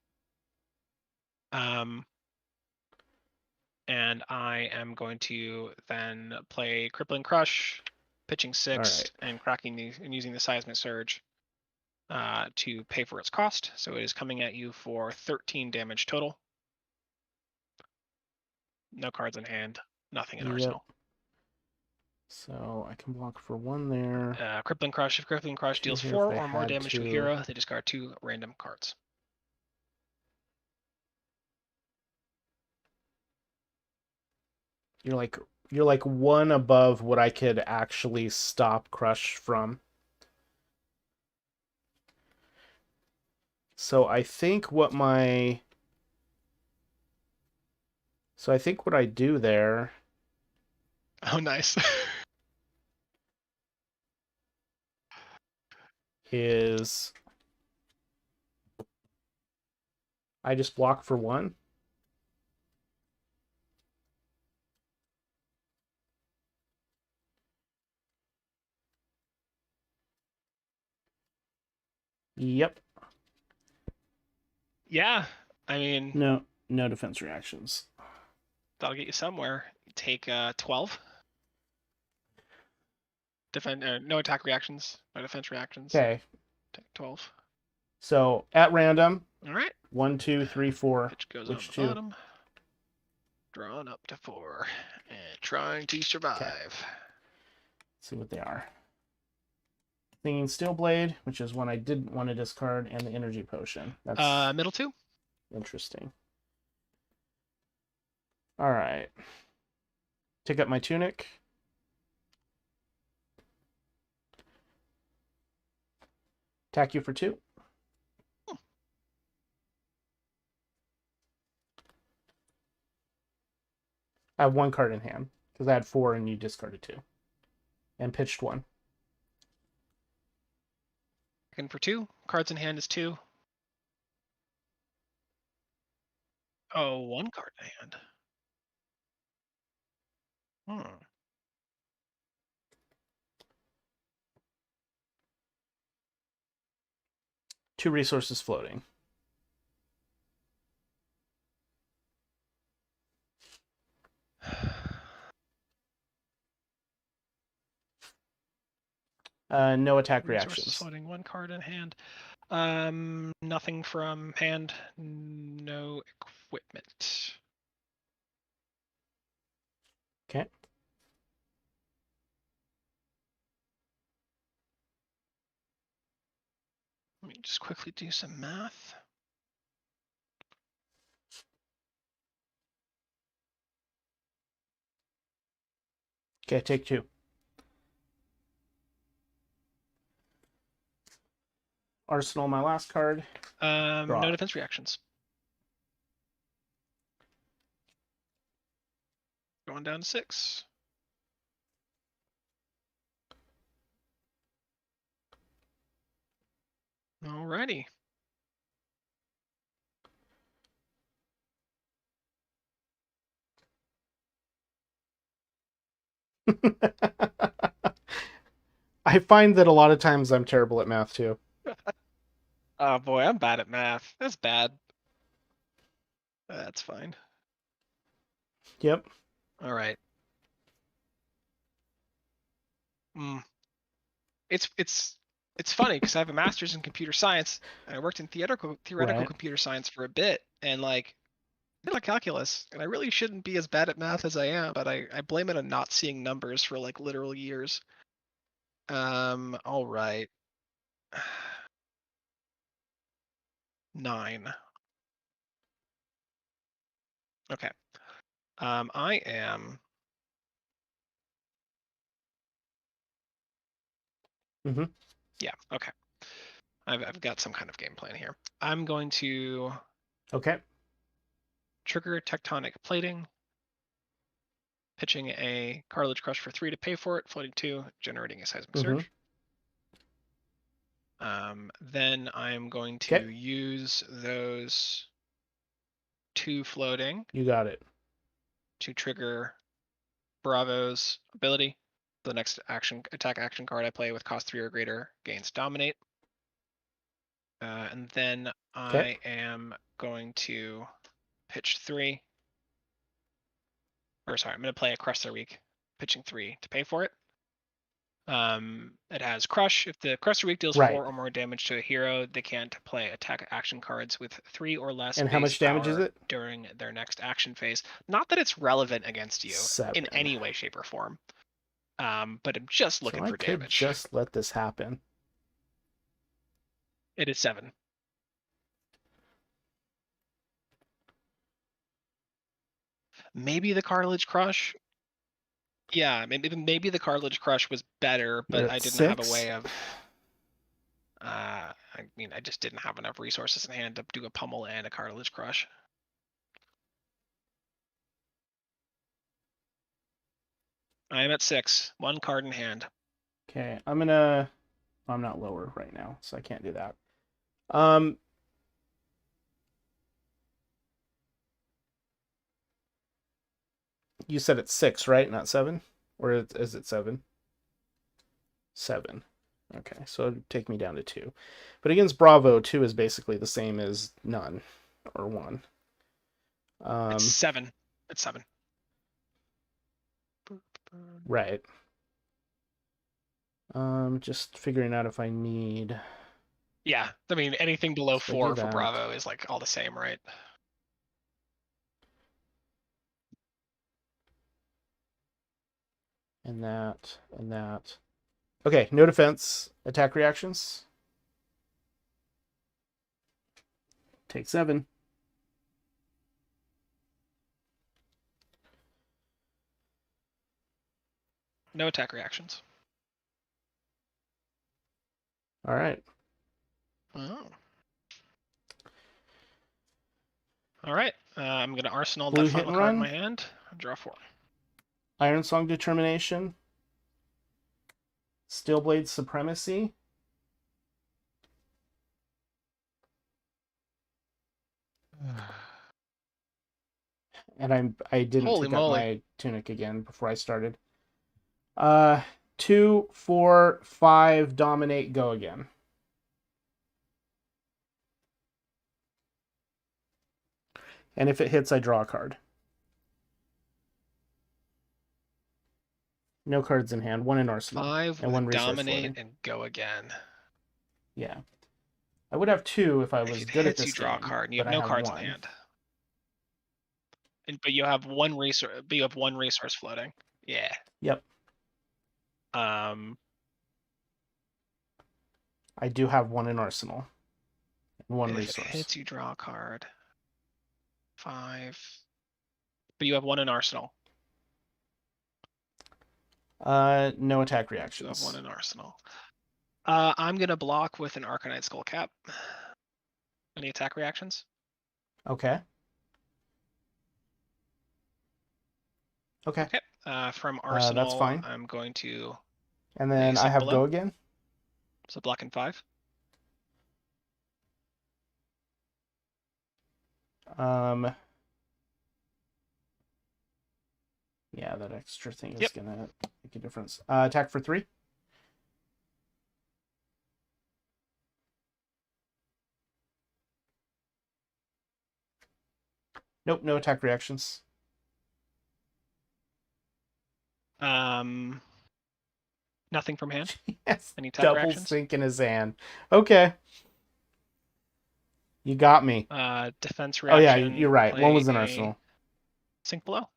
And I am going to then play Crippling Crush, pitching 6, All right. and cracking these and using the Seismic Surge. to pay for its cost. So it is coming at you for 13 damage total. No cards in hand, nothing in arsenal. So I can block for 1 there. Crippling Crush. If Crippling Crush 2 deals here 4 if I or more had damage to a to. hero, they discard 2 random cards. You're like 1 above what I could actually stop Crush from. So I think what I do there Oh, nice. is I just block for 1. Yep. Yeah, I mean, No defense reactions. that'll get you somewhere. Take 12. No attack reactions, no defense reactions. Okay. Take 12. So at random. All right. 1, 2, 3, 4. Pitch goes Which on the 2? bottom. Drawn up to 4 and trying to survive. Okay. Let's see what they are. Thinking Steel Blade, which is one I didn't want to discard, and the Energy Potion. That's middle 2. interesting. All right. Take up my Tunic. Attack you for 2. I have 1 card in hand because I had 4 and you discarded 2, and pitched 1. Second for 2. Cards in hand is 2. Oh, 1 card in hand. Hmm. Two resources floating. No attack reactions. Floating, 1 card in hand. Nothing from hand. No equipment. Okay. Let me just quickly do some math. Okay, take 2. Arsenal, my last card. No defense reactions. Going down to 6. Alrighty. I find that a lot of times I'm terrible at math too. Oh boy, I'm bad at math. That's bad. That's fine. Yep. All right. It's funny because I have a master's in computer science and I worked in theoretical Right. computer science for a bit, and like I did a lot of calculus, and I really shouldn't be as bad at math as I am, but I blame it on not seeing numbers for like literal years. All right. 9. Okay. I am. Mm-hmm. Yeah. Okay. I've got some kind of game plan here. I'm going to Okay. trigger Tectonic Plating, pitching a Cartilage Crush for 3 to pay for it, floating 2, generating a Seismic Surge. Then I'm going to use those 2 floating. You got it. To trigger Bravo's ability. The next attack action card I play with cost 3 or greater gains Dominate. And then I am going to pitch 3. Or sorry, I'm going to play a Crush Their Weak, pitching 3 to pay for it. It has Crush. If the Crusher weak deals Right. 4 or more damage to a hero, they can't play attack action cards with 3 or less And how base much damage is power it? during their next action phase. Not that it's relevant against you 7. in any way, shape, or form. But I'm just looking so for I could damage. just let this happen. It is 7. Maybe the Cartilage Crush. Yeah, maybe the Cartilage Crush was better, but I didn't have a way of. I mean, I just didn't have enough resources in hand to do a Pummel and a Cartilage Crush. I am at 6. 1 card in hand. Okay, I'm not lower right now, so I can't do that. You said it's 6, right? Not 7? Or is it 7? 7. Okay, so it'd take me down to 2. But against Bravo, 2 is basically the same as none or 1. It's 7. It's 7. Right. Just figuring out if I need. Yeah, I mean, anything below So 4 for Bravo is like all the same, right? And that, and that. Okay, no defense. Attack reactions. Take 7. No attack reactions. All right. Oh. All right. I'm going to Arsenal Blue that hit final and card in run. my hand. Draw 4. Iron Song Determination. Steelblade Supremacy. And I didn't Holy pick up moly. my tunic again before I started. 2, 4, 5, dominate, go again. And if it hits, I draw a card. No cards in hand, 1 in arsenal. 5 and with 1 resource dominate floating. and go again. Yeah. I would have 2 if I was If it good hits, at this you draw game, a card, and you but have I no have cards 1. in hand. But you have 1 resource. But you have 1 resource floating. Yeah. Yep. I do have 1 in arsenal. And 1 if resource. If it hits, you draw a card. 5. But you have 1 in arsenal. No attack reactions. You have 1 in arsenal. I'm gonna block with an Arcanite Skullcap. Any attack reactions? Okay. Okay. From arsenal, that's fine. I'm going to. And then I have go again. So blocking 5. Yeah, that extra thing is gonna make a difference. Attack for 3. Nope, no attack reactions. Nothing from hand. Yes. Any attack Double reactions? sink in his hand. Okay. You got me. Defense reaction. Oh yeah, you're right. 1 was an arsenal. Sink below.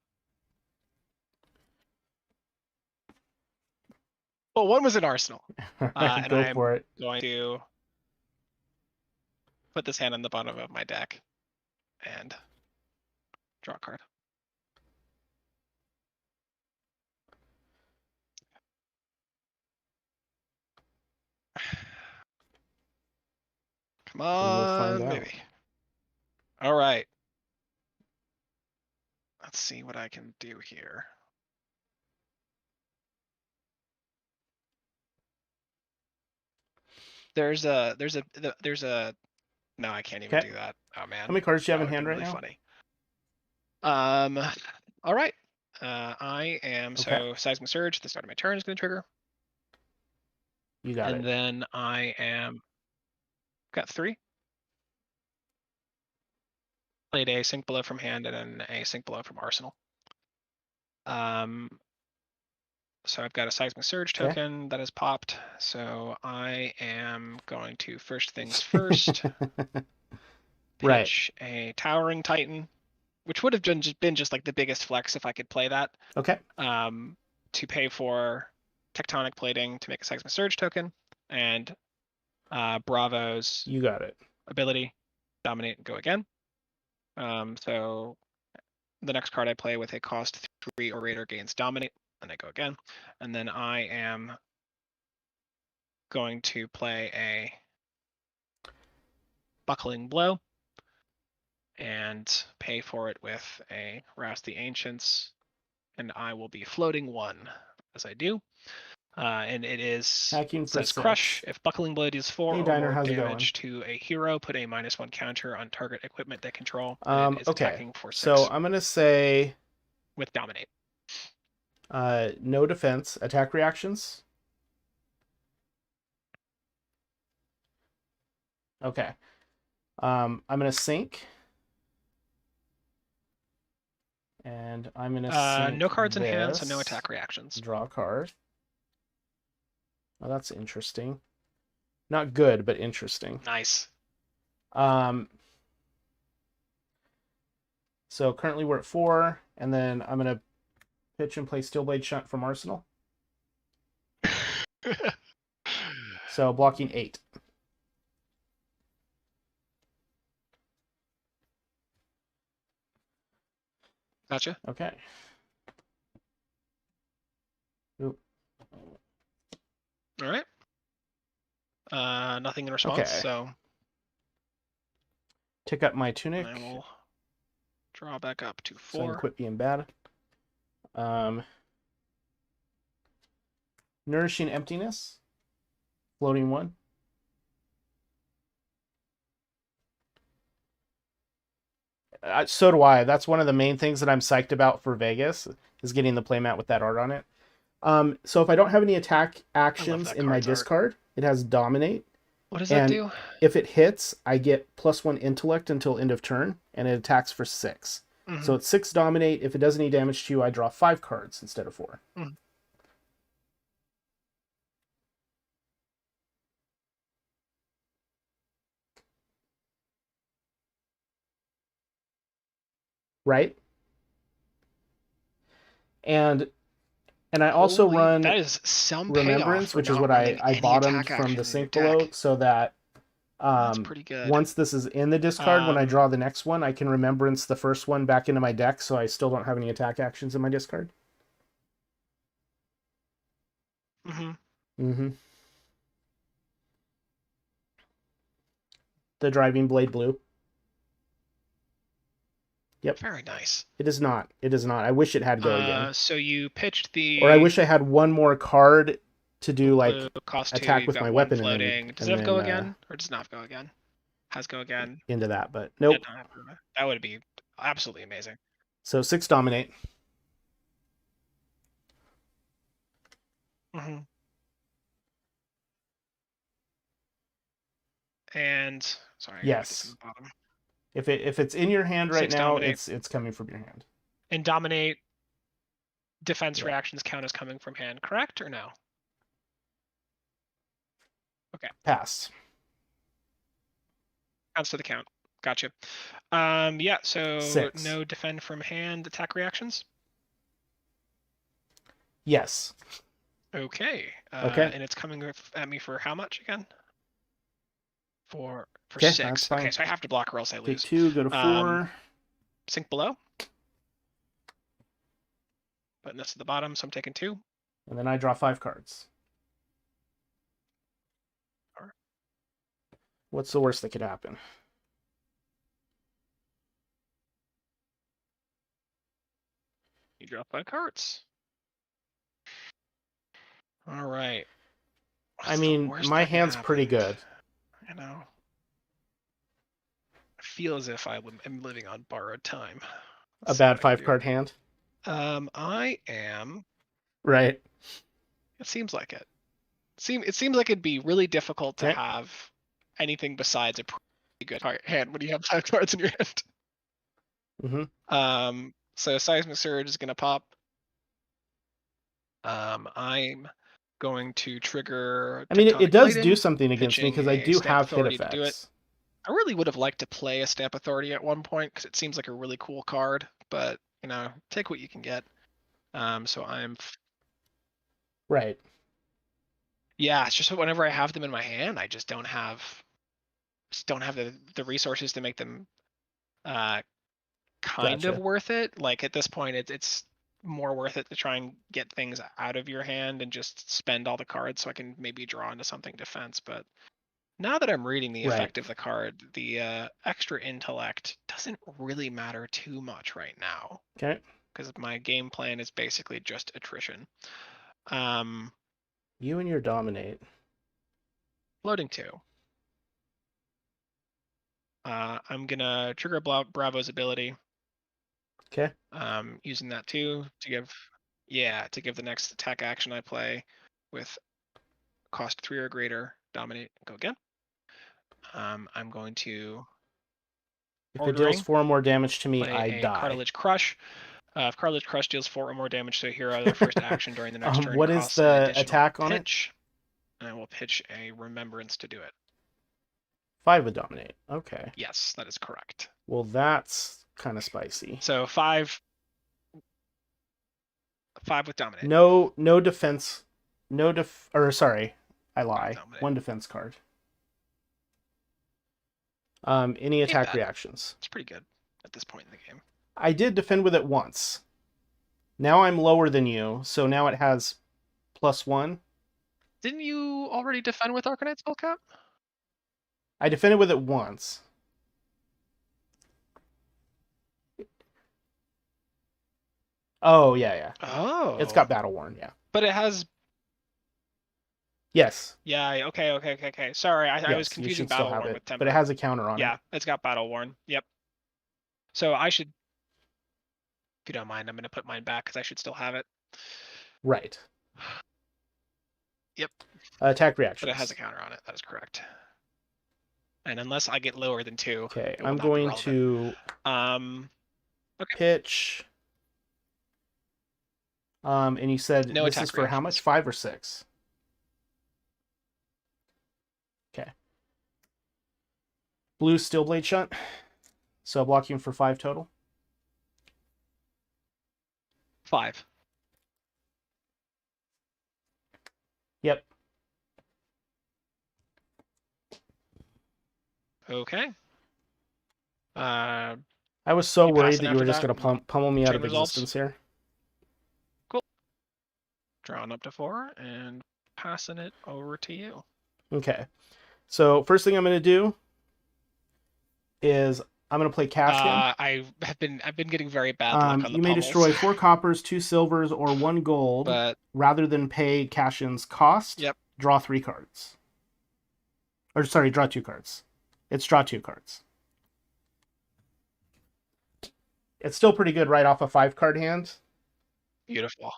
Well, 1 was an arsenal. And Go for it. Going to put this hand on the bottom of my deck and draw a card. Come on, baby. All right. Let's see what I can do here. There's a no, I can't even do that. Oh man. How many cards do you have in hand right really now? Funny. All right. I am Seismic Surge at the start of my turn is going to trigger. You got it. And then I am got 3. Played a Sink Below from hand and then a Sink Below from arsenal. So I've got a Seismic Surge Okay. token that has popped. So I am going to first things first Right. pitch a Towering Titan, which would have been just like the biggest flex if I could play that. Okay. To pay for Tectonic Plating to make a Seismic Surge token, and Bravo's You got it. ability, Dominate and go again. So the next card I play with a cost 3 or greater gains Dominate, and I go again. And then I am going to play a Buckling Blow and pay for it with a Rouse the Ancients, and I will be floating 1 as I do. And it is Hacking for says Crush. 6. If Buckling Blow deals 4 Hey, or Diner, more how's it damage to a hero, put a -1 counter on target equipment they control. And going? it is Okay. attacking for 6 So I'm gonna say with Dominate. no defense, attack reactions. Okay. I'm gonna sink. And I'm gonna sink No cards in hand, this. so no attack reactions. Draw a card. Oh, that's interesting. Not good, but interesting. Nice. So currently we're at 4, and then I'm gonna pitch and play Steelblade Shunt from Arsenal. So blocking 8. Gotcha. Okay. Oop. All right. Nothing in response, Okay. so Tick up my tunic. I will draw back up to So I can 4. quit being bad. Nourishing Emptiness. Floating 1. So do I. That's one of the main things that I'm psyched about for Vegas, is getting the playmat with that art on it. So if I don't have any attack actions in my discard, it has Dominate. What does that And do? if it hits, I get +1 Intellect until end of turn, and it attacks for 6. Mhm. So it's 6 Dominate. If it does any damage to you, I draw 5 cards instead of 4. Mhm. Right? And I also run that is some Remembrance, which is what I bottomed from the sink below, so that that's pretty good. once this is in the discard, when I draw the next one, I can Remembrance the first one back into my deck, so I still don't have any attack actions in my discard. The Driving Blade Blue. Yep. Very nice. It is not. It is not. I wish it had go again. So you pitched the... Or I wish I had one more card to do, like, cost attack 2, with my weapon. Floating. Does it have go again? Or does it not go again? Has go again. Into that, but nope. That would be absolutely amazing. So 6 Dominate. And sorry, yes. If it's in your hand right now, Dominate. It's coming from your hand. And Dominate defense reactions count as coming from hand, correct or no? Okay. Pass. Counts to the count. Gotcha. Yeah, so 6. No defend from hand attack reactions? Yes. Okay. Okay. And it's coming at me for how much again? For okay, 6. Okay, so I have to block or else I lose. Take 2, go to 4. Sink below. Putting this at the bottom, so I'm taking 2. And then I draw 5 cards. What's the worst that could happen? You draw 5 cards. All right. I mean, my hand's pretty good. I know. I feel as if I am living on borrowed time. A bad 5-card hand? I am. Right. It seems like it. It seems like it'd be really difficult to have anything besides a pretty good hand when you have 5 cards in your hand. So Seismic Surge is going to pop. I'm going to trigger I mean, it Tectonic does do Plating, something against me pitching because I a do Stamp have hit Authority to do it. effects. I really would have liked to play a Stamp Authority at one point because it seems like a really cool card, but you know, take what you can get. So Right. yeah, it's just that whenever I have them in my hand, I just don't have the resources to make them kind of Gotcha. worth it. Like at this point, it's more worth it to try and get things out of your hand and just spend all the cards so I can maybe draw into something defense. But now that I'm reading the Right. effect of the card, the extra intellect doesn't really matter too much right now Okay. because my game plan is basically just attrition. You and your dominate. Loading 2. I'm gonna trigger Bravo's ability. Okay. Using that too to give the next attack action I play with cost 3 or greater, dominate, go again. I'm going to If it deals ordering 4 or more damage to me, play I a die. Cartilage Crush. If Cartilage Crush deals 4 or more damage to a hero, their first action during the next turn What is costs an the additional attack on it? pitch. And I will pitch a Remembrance to do it. 5 with dominate. Okay. Yes, that is correct. Well, that's kind of spicy. So 5 with dominate. No defense. Sorry, I lie. 1 defense card. Any attack reactions? It's pretty good at this point in the game. I did defend with it once. Now I'm lower than you, so now it has +1. Didn't you already defend with Arcanite Spellcap? I defended with it once. Oh, yeah. Oh. It's got Battle Worn, yeah. But it has... Yes. Yeah, okay. Sorry, I was confusing Battle Worn with Temper. But it has a counter on it. Yeah, it's got Battle Worn. Yep. So I should... If you don't mind, I'm going to put mine back because I should still have it. Right. Yep. Attack reaction. But it has a counter on it. That is correct. And unless I get lower than 2... Okay, I'm going to... Okay. Pitch... and you said no this is for how much? 5 or 6? Okay. Blue Steel Blade Shunt. So blocking for 5 total. 5. Yep. Okay. I was so worried that you were just going to pummel me out of existence here. Cool. Drawing up to 4 and passing it over to you. Okay. So first thing I'm going to do is I'm going to play Cashin. I've been getting very bad luck on the You may destroy 4 coppers, 2 silvers, or 1 gold, rather than pay Cashin's cost. Yep. Draw 3 cards. Or sorry, draw 2 cards. It's draw 2 cards. It's still pretty good right off a 5-card hand. Beautiful.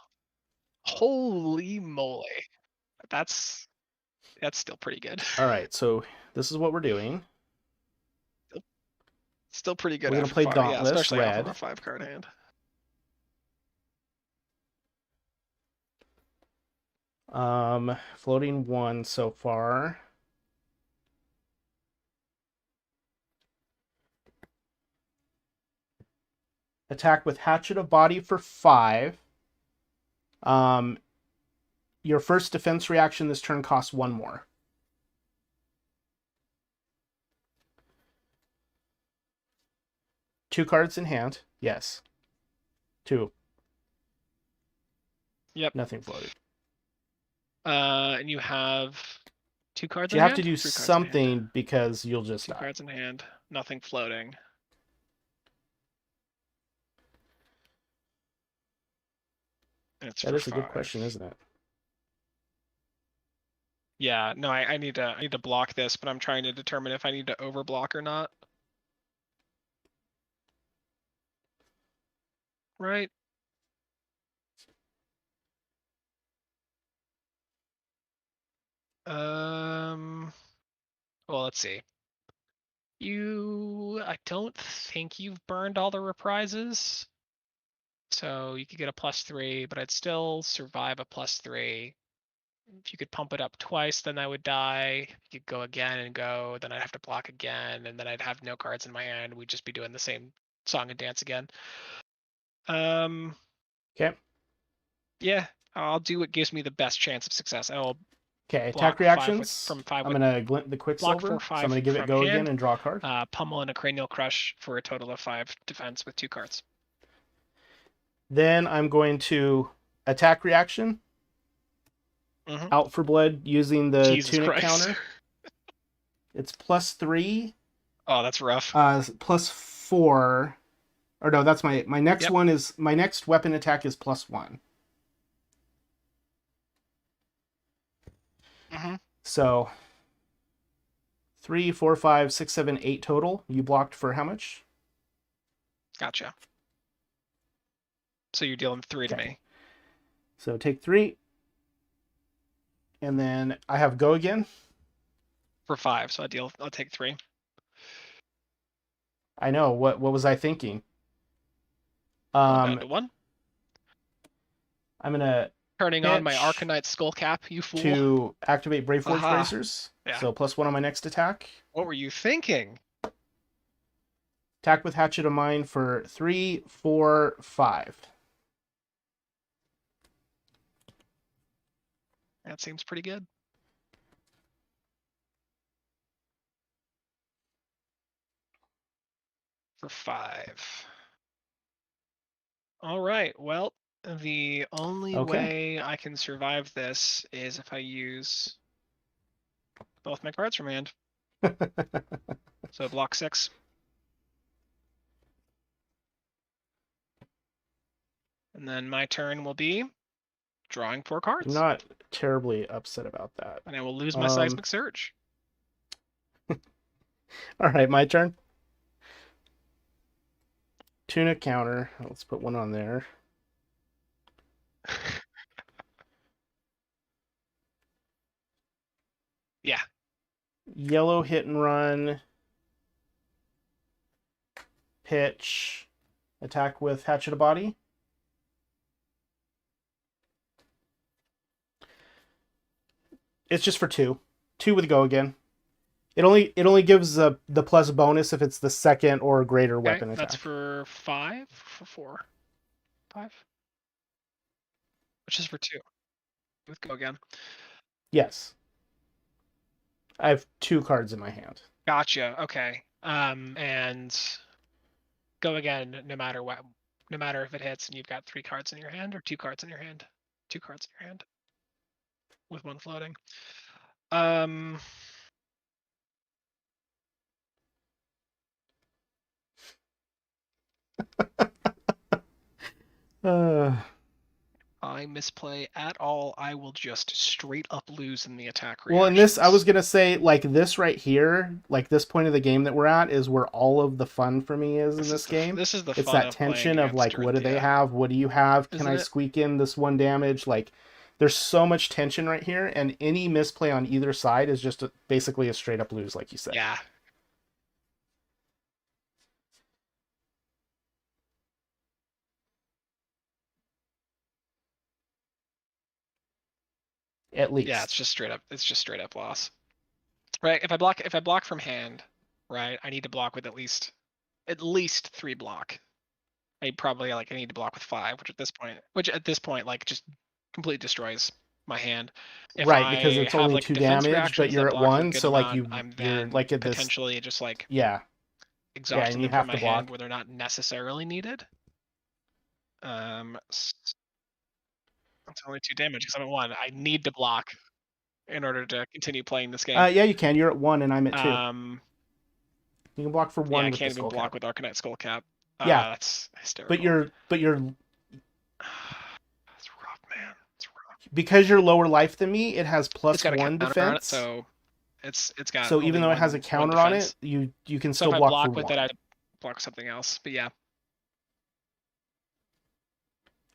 Holy moly. That's still pretty good. All right, so this is what we're doing. Still pretty good. We're going to play Dauntless, especially red. off of a 5-card hand. Floating 1 so far. Attack with Hatchet of Body for 5. Your first defense reaction this turn costs 1 more. Two cards in hand. Yes. 2. Yep. Nothing floated. And you have 2 cards in hand? You have to do something because you'll just 2 cards in hand. Nothing floating. That is a good question, isn't it? Yeah, no, I need to block this, but I'm trying to determine if I need to overblock or not. Right? Well, let's see. I don't think you've burned all the reprises. So you could get a +3, but I'd still survive a +3. If you could pump it up twice, then I would die. You could go again and go, then I'd have to block again, and then I'd have no cards in my hand. We'd just be doing the same song and dance again. Okay. Yeah, I'll do what gives me the best chance of success. I will Okay, attack block 5 reactions. from 5 I'm with gonna glint the block Quicksilver. for So 5 I'm gonna give it from go hand, again and draw a card. pummel and a cranial crush for a total of 5 defense with 2 cards. Then I'm going to attack reaction. Mhm. Out for blood using the Jesus tunic Christ. counter. It's +3. Oh, that's rough. +4. Or no, that's my next Yep. one is my next weapon attack is +1. So 3, 4, 5, 6, 7, 8 total. You blocked for how much? Gotcha. So you're dealing 3 to Okay. me. So take 3. And then I have go again. For 5, so I'll take 3. I know. What was I thinking? Down to 1. I'm gonna Turning on my pitch Arcanite Skull Cap, you fool. to activate Brave Forge Aha. Bracers. Yeah. So +1 on my next attack. What were you thinking? Attack with Hatchet of Mine for 3, 4, 5. That seems pretty good. For 5. All right. Well, the only Okay. way I can survive this is if I use both my cards from hand. So block 6. And then my turn will be drawing 4 cards. I'm not terribly upset about that. And I will lose my Seismic Surge. All right, my turn. Tunic counter. Let's put one on there. Yeah. Yellow hit and run. Pitch. Attack with Hatchet of Body. It's just for 2. 2 with go again. It only gives the plus bonus if it's the second or greater weapon attack. That's for 5 for 4. 5. Which is for 2. With go again. Yes. I have 2 cards in my hand. Gotcha. Okay. And go again no matter what. No matter if it hits and you've got 3 cards in your hand or 2 cards in your hand. 2 cards in your hand. With 1 floating. I misplay at all, I will just straight up lose in the attack reactions. Well, in this, I was going to say, like, this right here, like, this point of the game that we're at is where all of the fun for me is in this game. This is the it's fun that of tension of, like, Dorinthea. what do they have? What do you have? Can Isn't I it? squeak in this 1 damage? Like, there's so much tension right here, and any misplay on either side is just basically a straight up lose, like you said. Yeah. At least. Yeah, it's just straight up loss. Right? If I block from hand, right, I need to block with at least 3 block. I need to block with 5, which at this point like just completely destroys my hand. If right, because I it's have, only like, 2 defense damage, but reactions you're that at block a 1, good so like amount, I'm you're then like at this potentially just like yeah. exhausting you them have from to my block. hand where they're not necessarily needed. It's only 2 damage because I'm at 1. I need to block in order to continue playing this game. Yeah, you can. You're at 1 and I'm at 2. You can block for 1 I with can't the even skull block cap. with Arcanite Skull Cap. Yeah. That's hysterical. But you're It's rough, man. It's rough. Because you're lower life than me, it has plus got a 1 counter defense. on it, so it's got. So even though it has a counter on it, you can still if block I block for with 1. it, I block with something else. But yeah.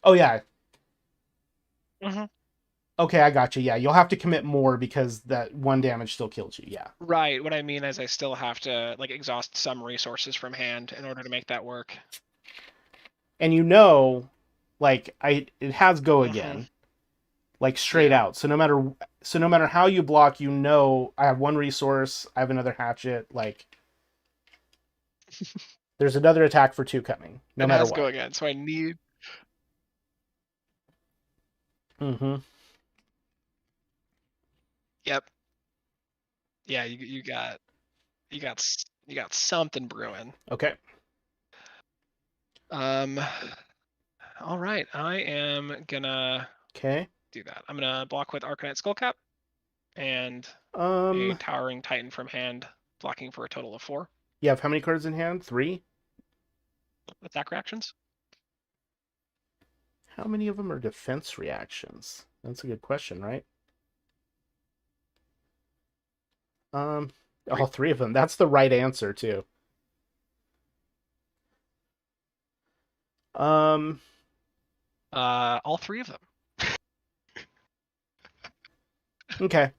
Oh yeah. Mm-hmm. Okay, I got you. Yeah, you'll have to commit more because that 1 damage still killed you. Yeah. Right. What I mean is I still have to like exhaust some resources from hand in order to make that work. And you know Like it has go again, like straight out. So no matter how you block, you know I have one resource, I have another hatchet. Like there's another attack for 2 coming, no It matter has go what. again, so I need. Mm-hmm. Yep. Yeah, you got something brewing. Okay. All right, I am gonna Okay. do that. I'm gonna block with Arcanite Skullcap and a Towering Titan from hand, blocking for a total of 4 You have how many cards in hand? 3? attack reactions. How many of them are defense reactions? That's a good question, right? All 3 of them. That's the right answer too. All 3 of them. Okay.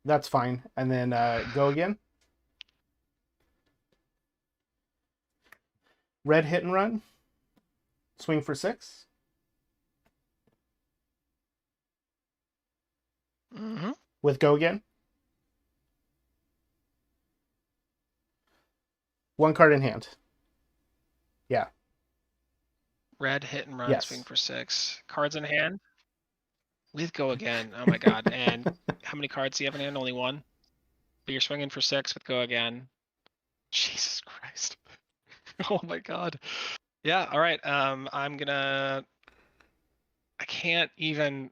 That's fine. And then go again. Red hit and run. Swing for 6. Mm-hmm. With go again. 1 card in hand. Yeah. Red hit and run, Yes. swing for 6. Cards in hand. With go again. Oh my god. And how many cards do you have in hand? Only 1? But you're swinging for 6 with go again. Jesus Christ. Oh my god. Yeah, all right. I'm gonna. I can't even.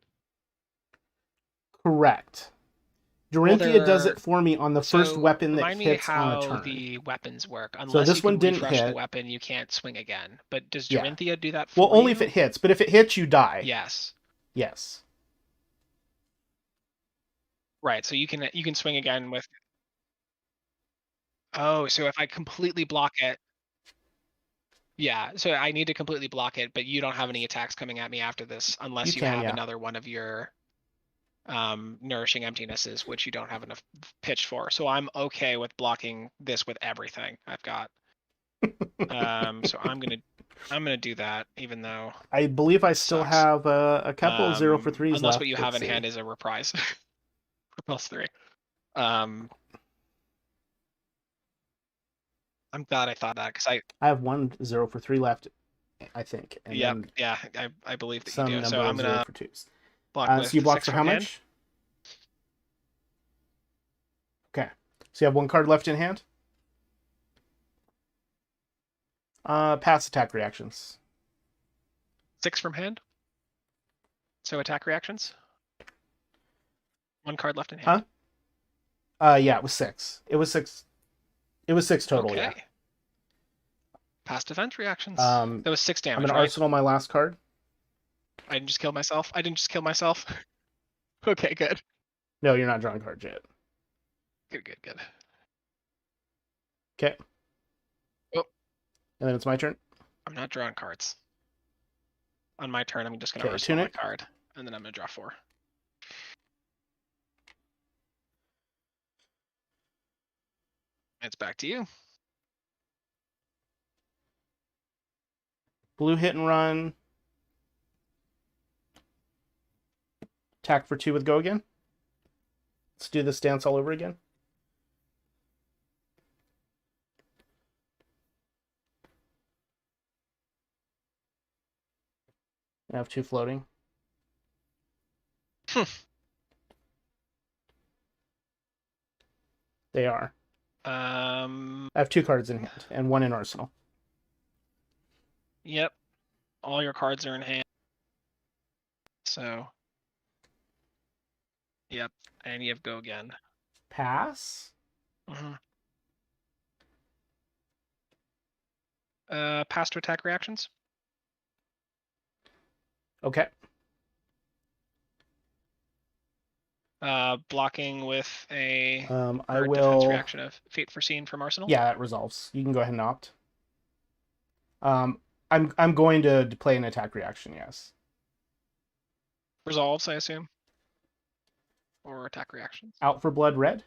Correct. Dorinthea does it for me on the first weapon that remind me hits on a how turn. the weapons work. So Unless this you can one didn't refresh the hit. weapon, you can't swing again. But does Yeah. Dorinthea do that for Well, only you? if it hits. But if it hits, you die. Yes. Yes. Right. So you can swing again with. Oh, so if I completely block it. Yeah, so I need to completely block it, but you don't have any attacks coming at me after this unless You you can, have yeah. another one of your nourishing emptinesses, which you don't have enough pitch for. So I'm okay with blocking this with everything I've got. So I'm gonna do that, even though I believe I still sucks. have a couple 0 for 3s unless left. what you have in hand is a reprise for +3. I'm glad I thought that because I have 1 0 for 3 left, I think. And yeah, then yeah, I believe that you some do. number So I'm of 0 gonna for 2s. block with So you block 6 for from how hand. much? Okay. So you have 1 card left in hand. Pass attack reactions. 6 from hand. So attack reactions. 1 card left in hand. Huh? Yeah, it was 6. It was 6. It was 6 total, okay. yeah. Pass defense reactions. That was 6 damage, I'm gonna right? arsenal my last card. I didn't just kill myself. Okay, good. No, you're not drawing cards yet. Good. Okay. Oh. And then it's my turn. I'm not drawing cards. On my turn, I'm just gonna arsenal tunic. my card, and then I'm gonna draw 4. It's back to you. Blue hit and run. Attack for 2 with go again. Let's do this dance all over again. I have 2 floating. They are. I have 2 cards in hand and 1 in arsenal. Yep. All your cards are in hand. So. Yep. And you have go again. Pass. Pass to attack reactions. Okay. Blocking with a I will defense reaction of Fate Foreseen from Arsenal. Yeah, that resolves. You can go ahead and opt. I'm going to play an attack reaction, yes. Resolves, I assume. Or attack reactions. Out for blood red.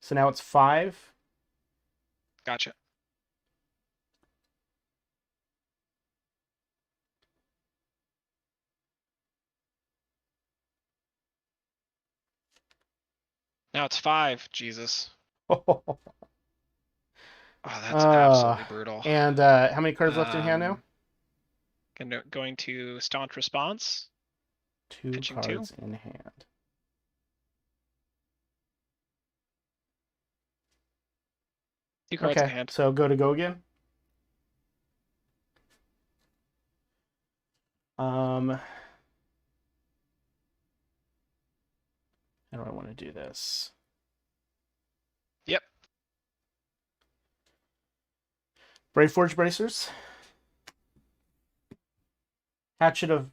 So now it's 5. Gotcha. Now it's 5. Jesus. Oh, Oh, that's absolutely brutal. and how many cards left in hand now? Going to Staunch Response. 2 Pitching cards 2. in hand. Two cards in Okay, hand. so go again. How do I want to do this? Yep. Brave Forge Bracers. Hatchet of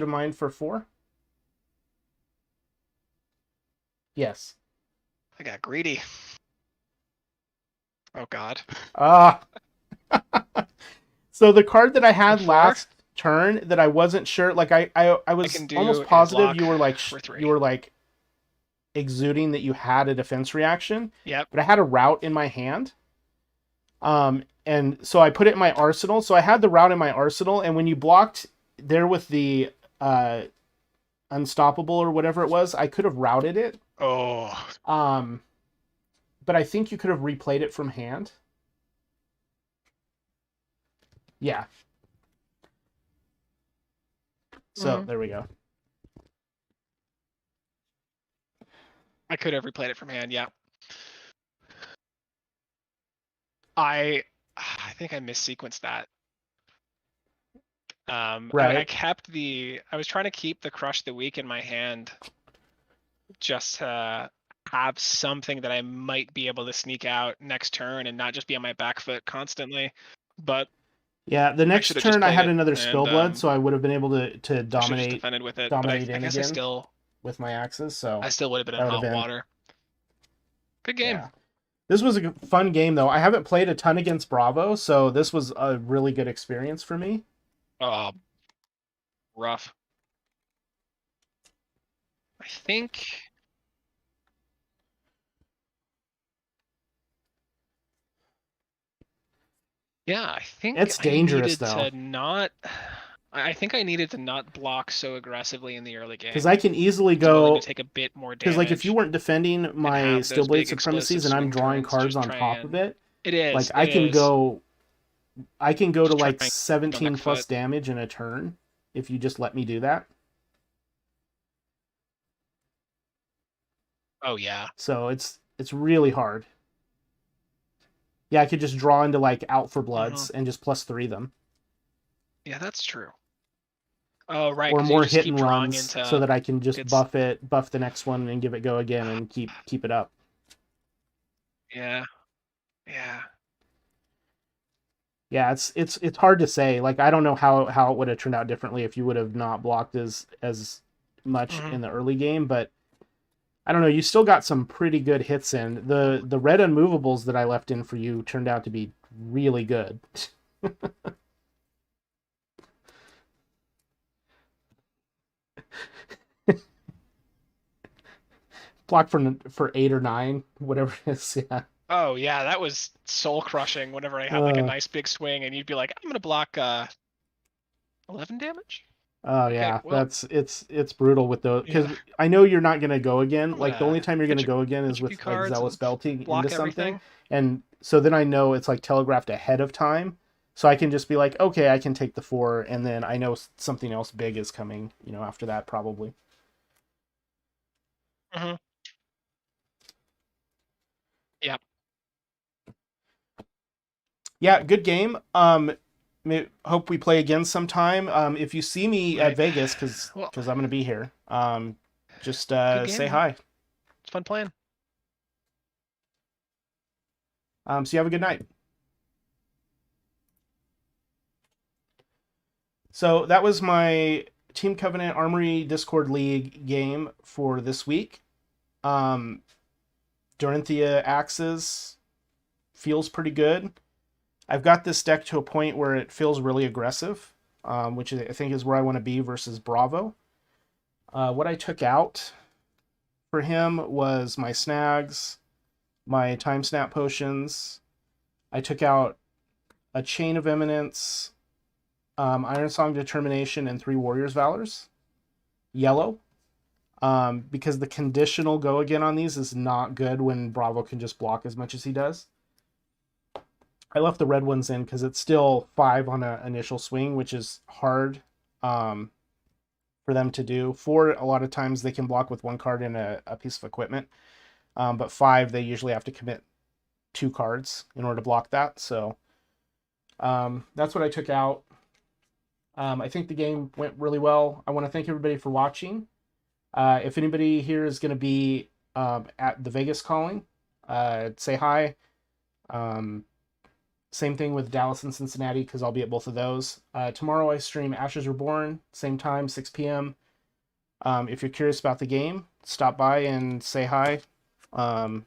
Mind for 4. Yes. I got greedy. Oh God. Ah. So the card that I had For 4? last turn that I wasn't sure, like I was can do almost is positive lock you were like for 3. you were like exuding that you had a defense reaction. Yep. But I had a route in my hand. And so I put it in my arsenal. So I had the route in my arsenal, and when you blocked there with the unstoppable or whatever it was, I could have routed it. Oh. But I think you could have replayed it from hand. Yeah. So there we go. I could have replayed it from hand, yeah. I think I missequenced that. Right. I was trying to keep the Crush the Weak in my hand just to have something that I might be able to sneak out next turn and not just be on my back foot constantly. But yeah, the next turn I had another Spellblood, so I would have been able to dominate. Just defended with it. Dominate but I guess again I still with my axes. So I still would have been in hot water. Good game. Yeah. This was a fun game, though. I haven't played a ton against Bravo, so this was a really good experience for me. Rough. I think. Yeah, I think it's dangerous though. I think I needed to not block so aggressively in the early game. Because I can easily go to take a bit more damage. Because like if you weren't defending my Steelblade Supremacies and I'm drawing cards on top of it, like I can go to like 17 plus damage in a turn if you just let me do that. Oh yeah. So it's really hard. Yeah, I could just draw into like Out for Bloods and just +3 them. Yeah, that's true. Oh right. Or more hit and runs so that I can just buff the next one and give it go again and keep it up. Yeah. Yeah. Yeah, it's hard to say. Like I don't know how it would have turned out differently if you would have not blocked as much in the early game, but I don't know, you still got some pretty good hits in. The red unmovables that I left in for you turned out to be really good. Block for 8 or 9, whatever it is, yeah. Oh yeah, that was soul crushing whenever I had like a nice big swing and you'd be like, I'm gonna block 11 damage? Oh yeah, well, it's brutal with those, because I know you're not gonna go again. Like the only time you're gonna go again is with like Zealous Belting into something, and so then I know it's like telegraphed ahead of time, so I can just be like, okay, I can take the 4, and then I know something else big is coming, after that probably. Yeah. Yeah, good game. Hope we play again sometime. If you see me at Vegas, because I'm going to be here, just say hi. It's fun playing. So you have a good night. So that was my Team Covenant Armory Discord League game for this week. Dorinthea Axes feels pretty good. I've got this deck to a point where it feels really aggressive, which I think is where I want to be versus Bravo. What I took out for him was my snags, my time snap potions. I took out a Chain of Eminence, Iron Song Determination, and 3 Warriors Valors. Yellow. because the conditional go again on these is not good when Bravo can just block as much as he does. I left the red ones in because it's still 5 on an initial swing, which is hard for them to do. 4, a lot of times they can block with 1 card and a piece of equipment. But 5, they usually have to commit 2 cards in order to block that. So that's what I took out. I think the game went really well. I want to thank everybody for watching. If anybody here is going to be at the Vegas calling, say hi. Same thing with Dallas and Cincinnati, because I'll be at both of those. Tomorrow I stream Ashes Reborn, same time, 6 p.m. If you're curious about the game, stop by and say hi. I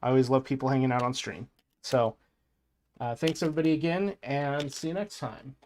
always love people hanging out on stream. So thanks everybody again, and see you next time.